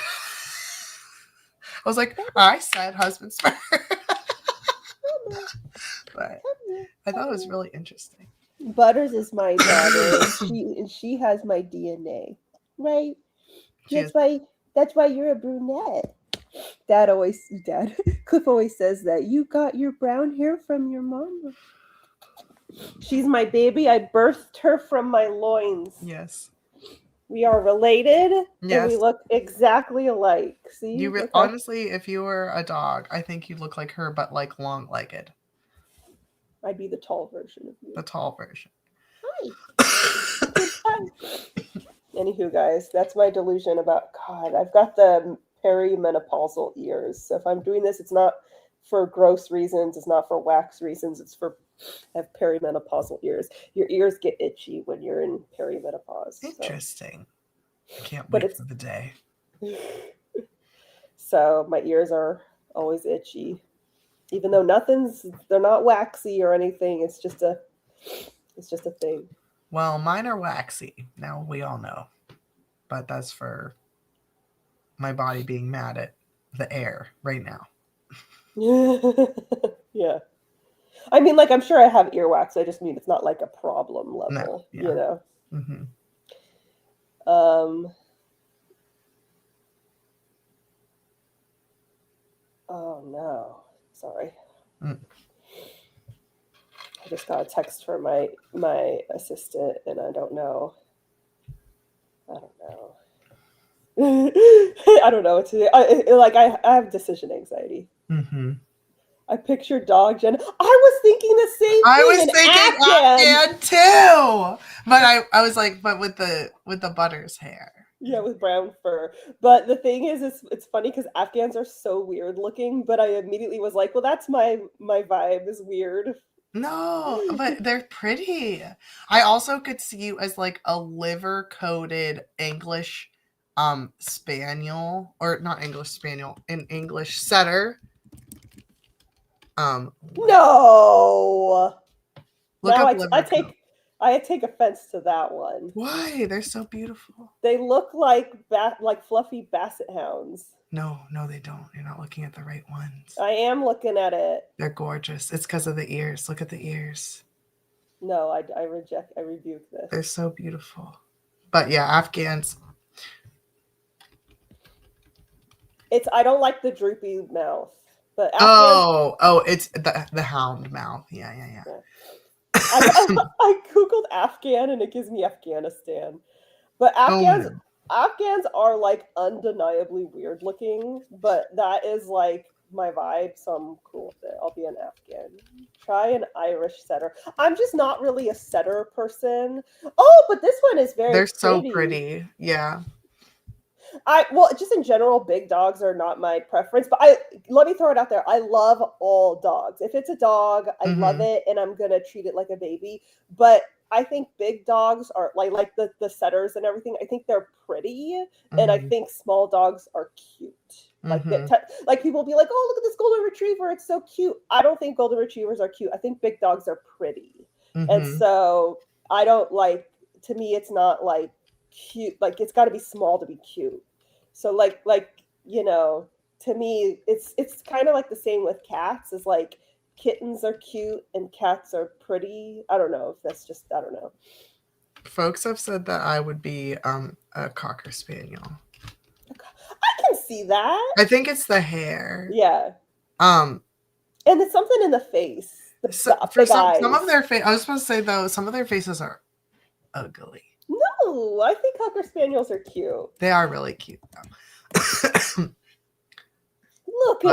was like, I said husband sperm. But I thought it was really interesting. Butters is my daughter. she has my DNA, right? That's why you're a brunette. Cliff always says that you got your brown hair from your mama. She's my baby. I birthed her from my loins. Yes. We are related. Yes. And we look exactly alike. See? Honestly, if you were a dog, I think you look like her, but like long-legged. I'd be the tall version of you. The tall version. Hi. Anywho, guys, that's my delusion about God. I've got the perimenopausal ears. So if I'm doing this, it's not for gross reasons. It's not for wax reasons. It's for I have perimenopausal ears. Your ears get itchy when you're in perimenopause. Interesting. I can't wait for the day. So my ears are always itchy. Even though they're not waxy or anything. It's just a thing. Well, mine are waxy. Now we all know. But that's for my body being mad at the air right now. Yeah. I mean, like, I'm sure I have earwax. I just mean it's not like a problem level, No, yeah. you know? Mm-hmm. Oh, no. Sorry. Mm. I just got a text from my assistant, and I don't know. I don't know what to do. I have decision anxiety. Mm-hmm. I picture dog Jenna. I was thinking the same thing. I was in thinking Afghan too, but I was like, but with the Butters hair. Yeah, with brown fur. But the thing is, it's funny because Afghans are so weird looking. But I immediately was like, well, that's my vibe is weird. No, but they're pretty. I also could see you as like a liver-coated English spaniel, or not English spaniel, an English setter. No. Look Now up liver I take offense to that one. Why? They're so beautiful. They look like fluffy basset hounds. No, they don't. You're not looking at the right ones. I am looking at it. They're gorgeous. It's because of the ears. Look at the ears. No, I rebuke this. They're so beautiful. But yeah, Afghans. I don't like the droopy mouth. But Afghans, it's the hound mouth. Yeah. I googled Afghan and it gives me Afghanistan. But Afghans are like undeniably weird looking, but that is like my vibe, so I'm cool with it. I'll be an Afghan. Try an Irish setter. I'm just not really a setter person. Oh, but this one is very pretty. So pretty. Yeah. Just in general, big dogs are not my preference, but let me throw it out there. I love all dogs. If it's a dog, I love it, and I'm gonna treat it like a baby. But I think big dogs are like the setters and everything. I think they're pretty, and I think small dogs are cute. Like people will be like, "Oh, look at this golden retriever! It's so cute." I don't think golden retrievers are cute. I think big dogs are pretty, and so I don't like. To me, it's not like cute. Like it's got to be small to be cute. So like to me, it's kind of like the same with cats. Is like kittens are cute and cats are pretty. I don't know if that's just I don't know. Folks have said that I would be a Cocker Spaniel. I can see that. I think it's the hair. Yeah. And it's something in the face. Some of their face. I was supposed to say though, some of their faces are ugly. No, I think Cocker Spaniels are cute. They are really cute though. Look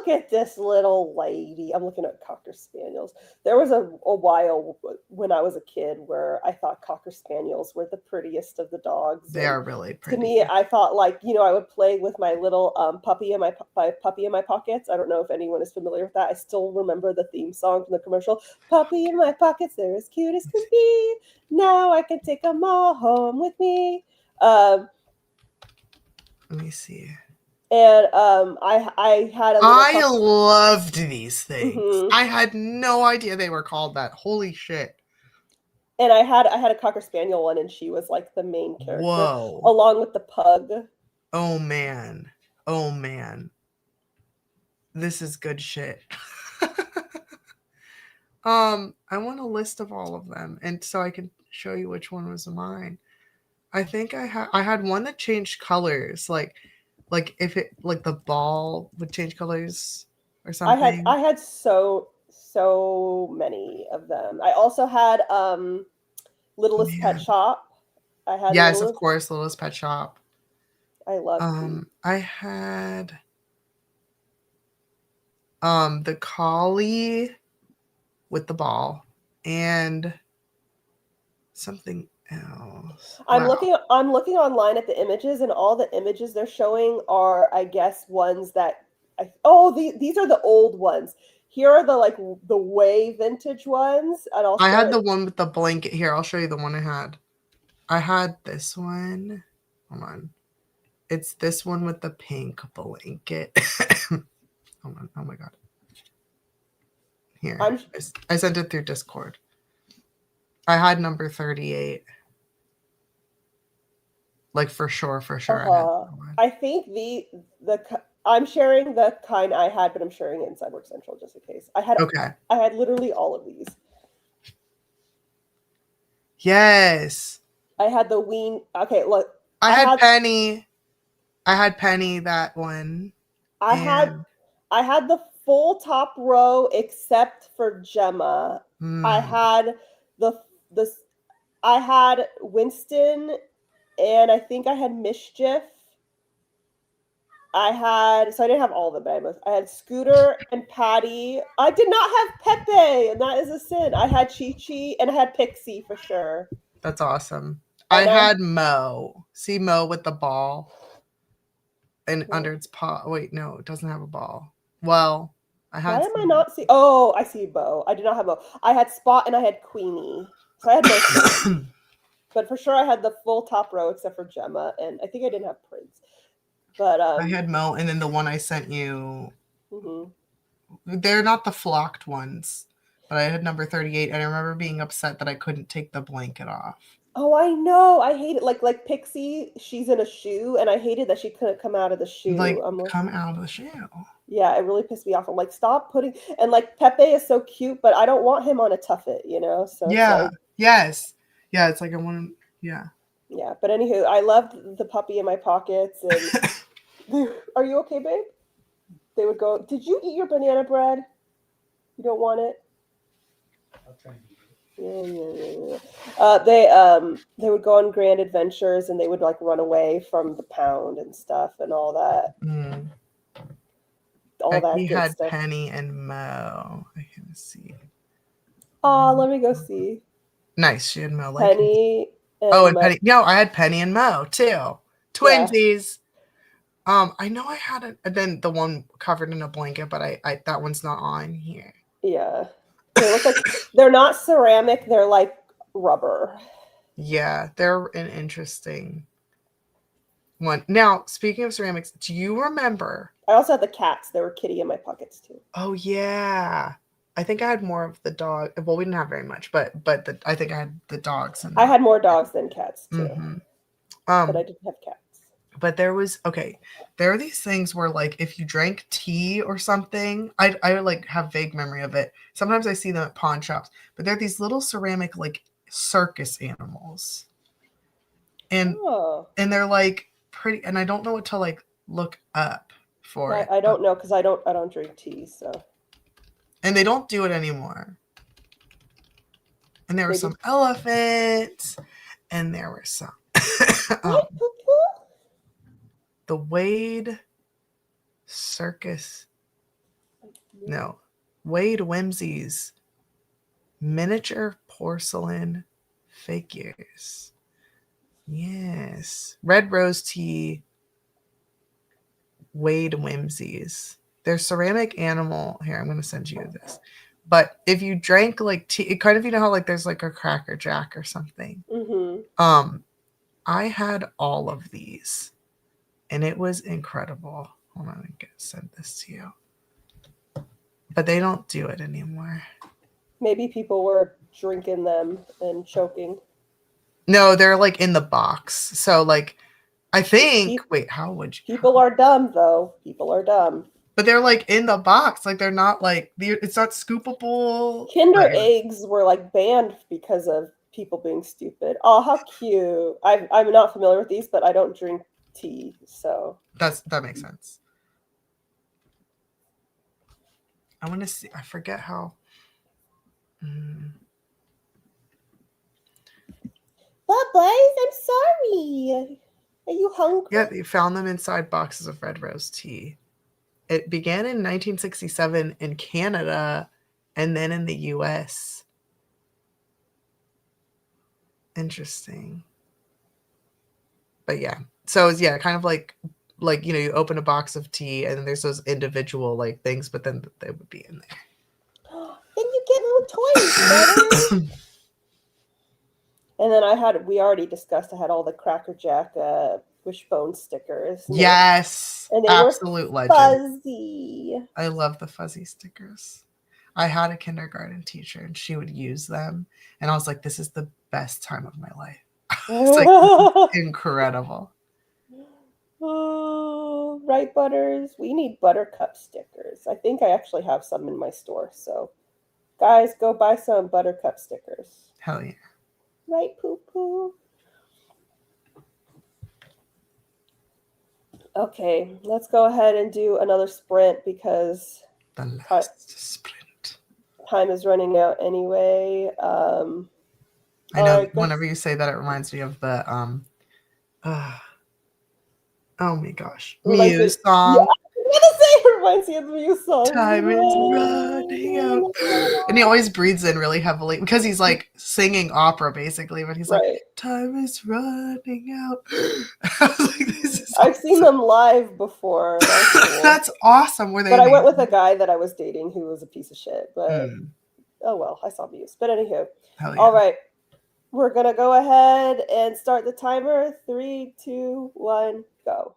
at this little lady. I'm looking at Cocker Spaniels. There was a while when I was a kid where I thought Cocker Spaniels were the prettiest of the dogs. They are really pretty. To me, I thought I would play with my little puppy in my pockets. I don't know if anyone is familiar with that. I still remember the theme song from the commercial. Puppy in my pockets, they're as cute as can be. Now I can take them all home with me. Let me see. And I had a I loved these things. I had no idea they were called that. Holy shit. And I had a Cocker Spaniel one, and she was like the main character. Whoa. Along with the pug. Oh man. This is good shit. I want a list of all of them, and so I can show you which one was mine. I think I had one that changed colors, like if it like the ball would change colors or something. I had so many of them. I also had Littlest Pet Shop. I had of course, Littlest Pet Shop. I love I had the collie with the ball and something else. I'm looking online at the images, and all the images they're showing are, I guess, ones that these are the old ones. Here are the way vintage ones. And also, I had the one with the blanket. Here, I'll show you the one I had. I had this one. Hold on. It's this one with the pink blanket. Hold on. Oh my god. Here, I sent it through Discord. I had number 38. Like for sure. I think I'm sharing the kind I had, but I'm sharing it inside Work Central just in case. I had literally all of these. Yes. I had the Ween. Okay, look. I had Penny. I had Penny, that one. I had the full top row except for Gemma. I had I had Winston, and I think I had Mischief. So I didn't have all of them, but I had Scooter and Patty. I did not have Pepe, and that is a sin. I had Chi Chi, and I had Pixie for sure. That's awesome. I had Mo. See Mo with the ball. And under its paw. Wait, no, it doesn't have a ball. Well, I had. Why am I not see? Oh, I see Bo. I did not have Bo. I had Spot and I had Queenie. So I had most. But for sure, I had the full top row except for Gemma, and I think I didn't have Prince. But I had Mo, and then the one I sent you. Mm-hmm. They're not the flocked ones, but I had number 38, and I remember being upset that I couldn't take the blanket off. Oh, I know. I hate it. Like Pixie, she's in a shoe, and I hated that she couldn't come out of the shoe. Come out of the shoe. Yeah, it really pissed me off. I'm like, stop putting. And like Pepe is so cute, but I don't want him on a tuffet, you know. So yeah, like, yes, yeah. It's like I want him. Yeah. Yeah, but anywho, I loved the puppy in my pockets. And are you okay, babe? They would go. Did you eat your banana bread? You don't want it? I'll try and eat it. Yeah. They would go on grand adventures, and they would like run away from the pound and stuff and all that. All that Becky good had stuff. Penny and Mo. I can see. Oh, let me go see. Nice. She had Mo. Penny. And Penny. No, I had Penny and Mo too. Twinsies. Yeah. I know I had it. Then the one covered in a blanket, but I that one's not on here. Yeah. They look like they're not ceramic. They're like rubber. Yeah, they're an interesting one. Now, speaking of ceramics, do you remember? I also had the cats. They were kitty in my pockets too. Oh yeah, I think I had more of the dog. Well, we didn't have very much, but I think I had the dogs. I had more dogs than cats too. Mm-hmm. But I didn't have cats. But there are these things where like if you drank tea or something, I like have vague memory of it. Sometimes I see them at pawn shops, but they're these little ceramic like circus animals. And they're like pretty, and I don't know what to like look up for it. I don't know because I don't drink tea, so. And they don't do it anymore. And there were some elephants, and there were some the Wade Circus. No, Wade Whimsy's miniature porcelain figures. Yes. Red Rose Tea, Wade Whimsy's. They're ceramic animal. Here, I'm going to send you this. But if you drank like tea, it kind of, you know how like there's like a Cracker Jack or something. Mm-hmm. I had all of these. And it was incredible. Hold on, I can send this to you. But they don't do it anymore. Maybe people were drinking them and choking. No, they're like in the box. So like, I think. Wait, how would you? People are dumb, though. People are dumb. But they're like in the box. Like they're not like it's not scoopable. Kinder eggs were like banned because of people being stupid. Oh, how cute! I'm not familiar with these, but I don't drink tea, so that makes sense. I want to see. I forget how. But boys, I'm sorry. Are you hungry? Yeah, they found them inside boxes of Red Rose tea. It began in 1967 in Canada, and then in the U.S. Interesting. But yeah. So it's kind of like you know, you open a box of tea and then there's those individual like things, but then they would be in there. Then you get little toys. And then we already discussed, I had all the Cracker Jack wishbone stickers. Yes. And they absolute were legend. fuzzy. I love the fuzzy stickers. I had a kindergarten teacher and she would use them. And I was like, this is the best time of my life. It's like, this is incredible. Oh, right, Butters. We need Buttercup stickers. I think I actually have some in my store. So, guys, go buy some Buttercup stickers. Hell yeah. Right, poo poo. Okay, let's go ahead and do another sprint because The last sprint. time is running out anyway. I know whenever you say that, it reminds me of the oh my gosh, Muse song. Yeah, I was gonna say it reminds me of the Muse song. Time is running out. And he always breathes in really heavily because he's like singing opera basically, but he's like, time is running out. I was like, this is I've seen them live before. That's cool. That's awesome. Were they But I went with a guy that I was dating who was a piece of shit. But oh well, I saw Muse. But anywho, yeah. All right. We're gonna go ahead and start the timer. 3, 2, 1, go.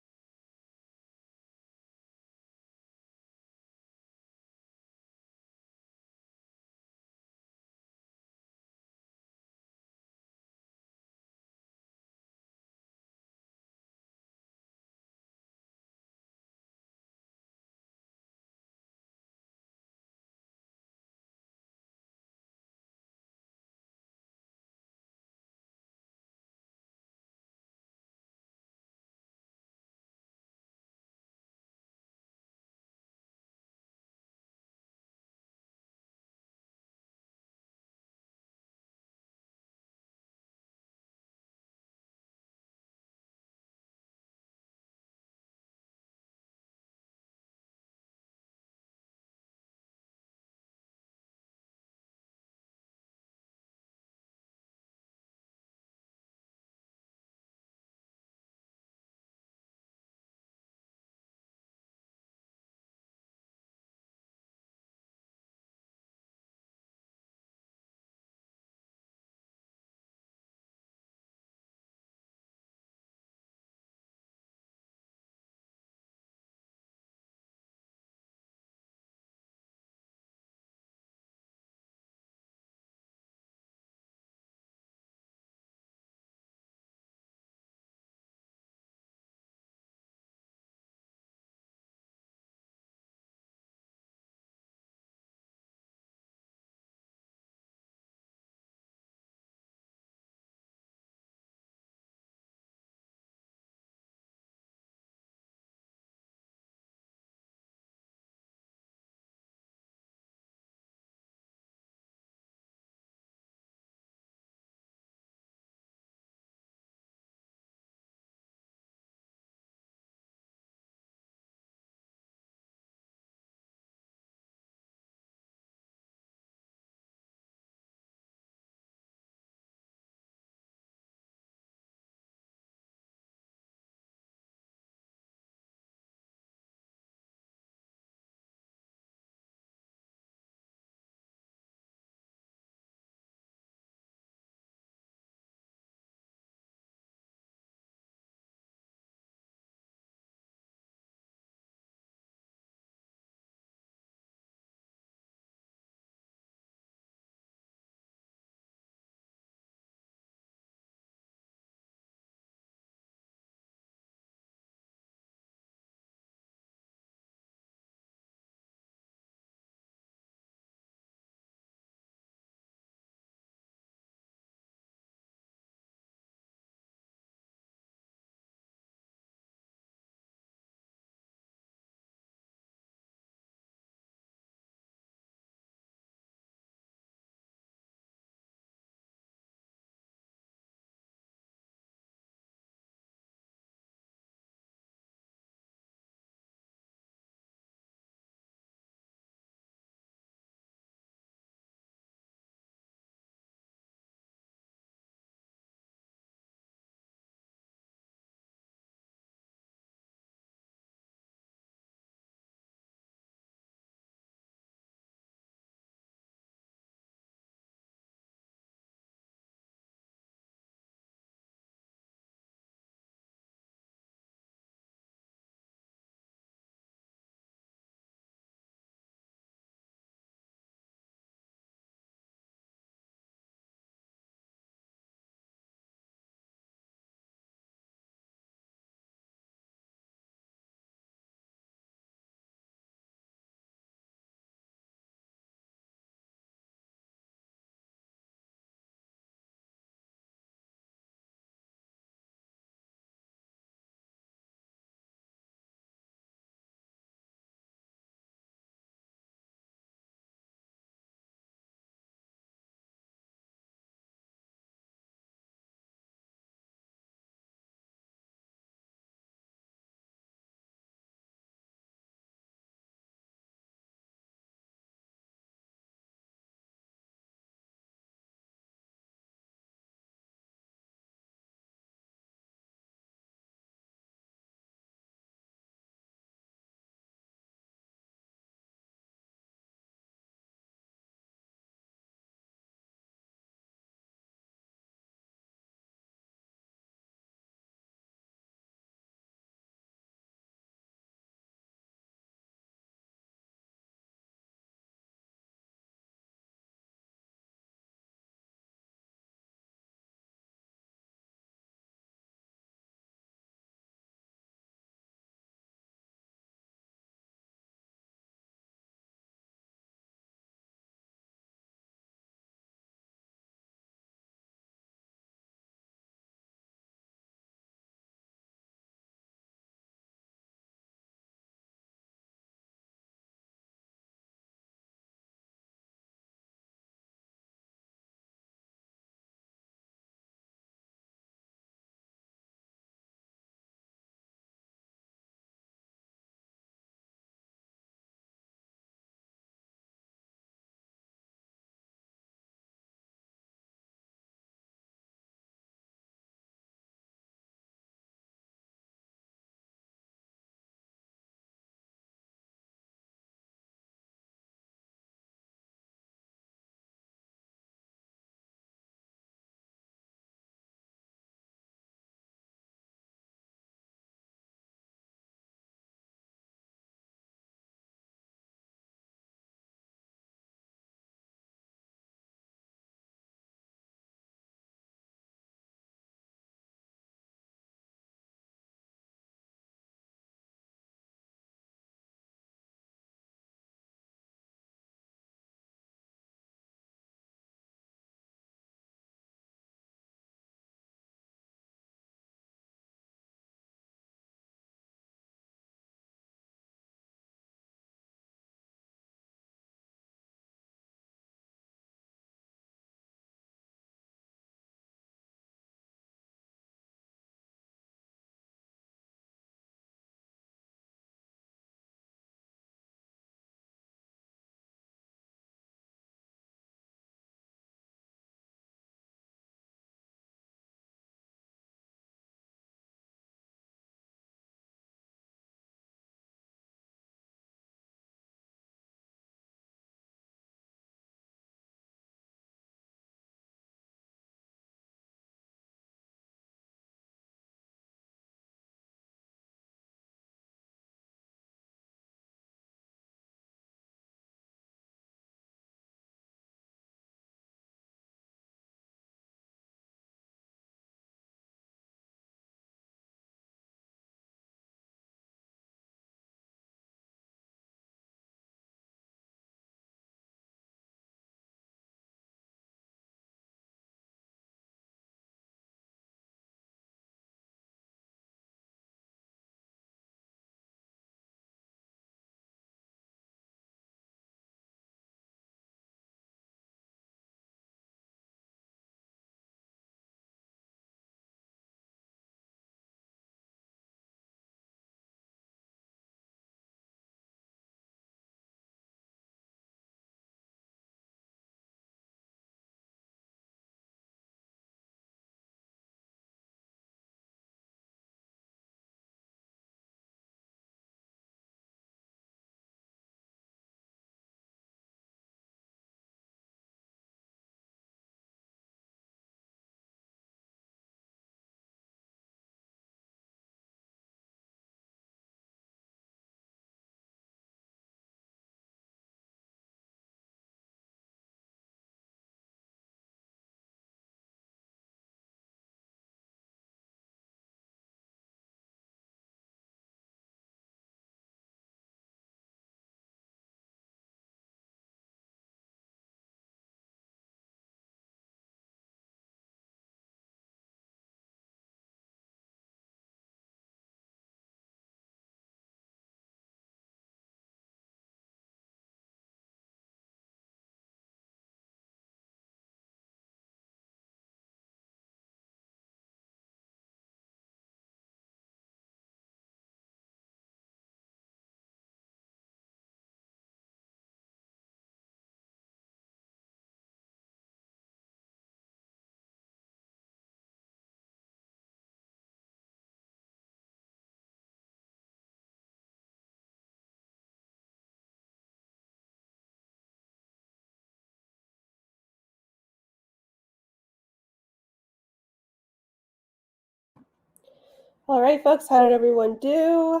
All right, folks, how did everyone do?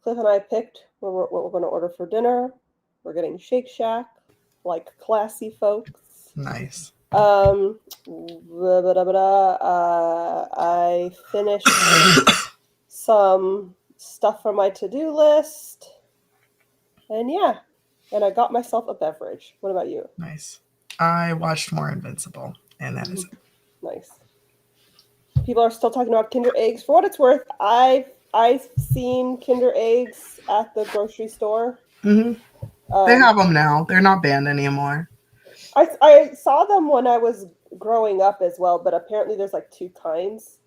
Cliff and I picked what we're going to order for dinner. We're getting Shake Shack, like classy folks. Nice. I finished some stuff from my to-do list. And yeah, and I got myself a beverage. What about you? Nice. I watched more Invincible, and that is it. Nice. People are still talking about Kinder Eggs. For what it's worth, I've seen Kinder Eggs at the grocery store. Mm-hmm. They have them now. They're not banned anymore. I saw them when I was growing up as well, but apparently there's like 2 kinds.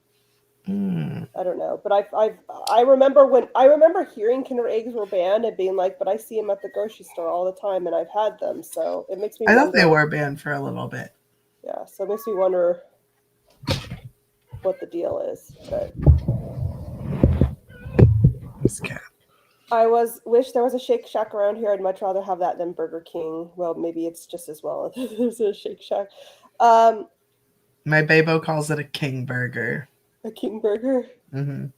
I don't know, but I remember hearing Kinder Eggs were banned and being like, but I see them at the grocery store all the time, and I've had them, so it makes me. I thought they were banned for a little bit. Yeah, so it makes me wonder what the deal is. But This cat. I wish there was a Shake Shack around here. I'd much rather have that than Burger King. Well, maybe it's just as well if there's a Shake Shack. My babo calls it a king burger. A King Burger. Mm-hmm.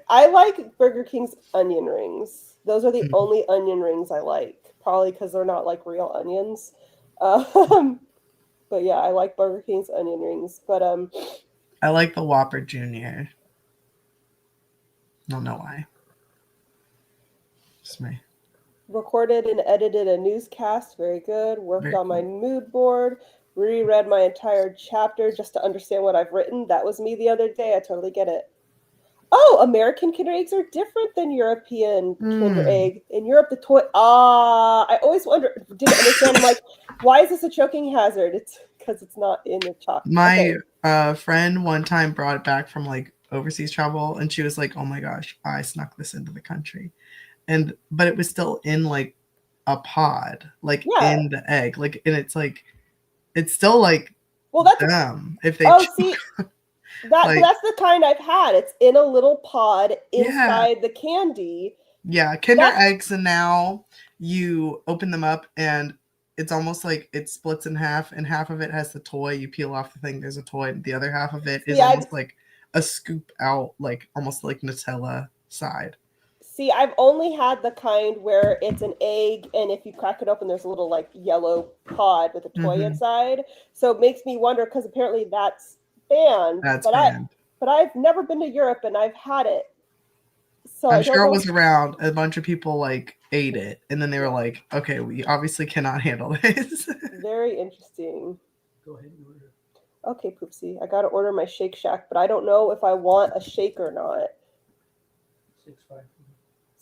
I like Burger King's onion rings. Those are the only onion rings I like. Probably because they're not like real onions. But yeah, I like Burger King's onion rings. But I like the Whopper Jr. Don't know why. Just me. Recorded and edited a newscast. Very good. Worked Very on my mood board. Reread my entire chapter just to understand what I've written. That was me the other day. I totally get it. Oh, American Kinder Eggs are different than European Kinder Egg. In Europe, the toy... I always wonder... Didn't understand. I'm like, why is this a choking hazard? It's because it's not in the chocolate. My friend one time brought it back from like overseas travel, and she was like, oh my gosh, I snuck this into the country. But it was still in like a pod, like in the egg. Like, and it's like... It's still like them if they. See, that's the kind I've had. It's in a little pod inside the candy. Yeah, Kinder Eggs, and now you open them up and it's almost like it splits in half, and half of it has the toy. You peel off the thing, there's a toy, and the other half of it is almost like a scoop out, like almost like Nutella side. See, I've only had the kind where it's an egg, and if you crack it open, there's a little like yellow pod with a toy inside. So it makes me wonder, because apparently that's banned. But I've never been to Europe, and I've had it. So I'm sure it was around. A bunch of people like ate it, and then they were like, "Okay, we obviously cannot handle this." Very interesting. Go ahead and order. Okay, Poopsie, I gotta order my Shake Shack, but I don't know if I want a shake or not. 654.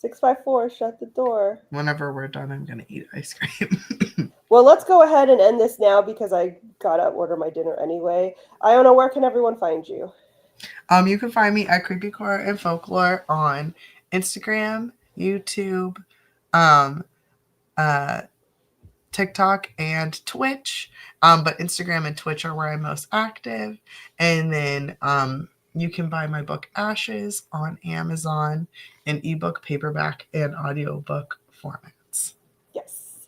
654, shut the door. Whenever we're done, I'm gonna eat ice cream. Well, let's go ahead and end this now because I gotta order my dinner anyway. Iona, where can everyone find you? You can find me at Creepycore and Folklore on Instagram, YouTube, TikTok, and Twitch. But Instagram and Twitch are where I'm most active. And then you can buy my book Ashes on Amazon in ebook, paperback, and audiobook formats. Yes.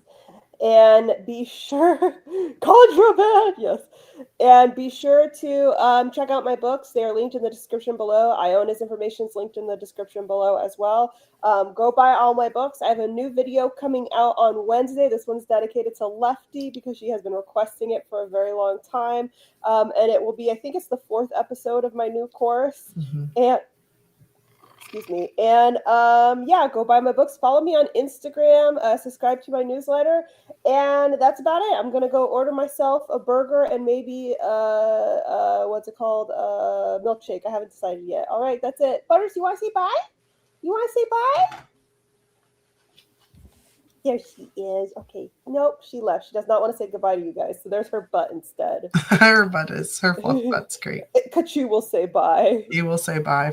And be sure, college real bad, yes. And be sure to check out my books. They are linked in the description below. IONA's information is linked in the description below as well. Go buy all my books. I have a new video coming out on Wednesday. This one's dedicated to Lefty because she has been requesting it for a very long time. And it will be, I think it's the 4th episode of my new course. And excuse me. And yeah, go buy my books. Follow me on Instagram. Subscribe to my newsletter. And that's about it. I'm going to go order myself a burger and maybe, what's it called? Milkshake. I haven't decided yet. All right, that's it. Butters, you want to say bye? You want to say bye? There she is. Okay. Nope, she left. She does not want to say goodbye to you guys. So there's her butt instead. Her butt is, her butt's great. Kachu will say bye. You will say bye.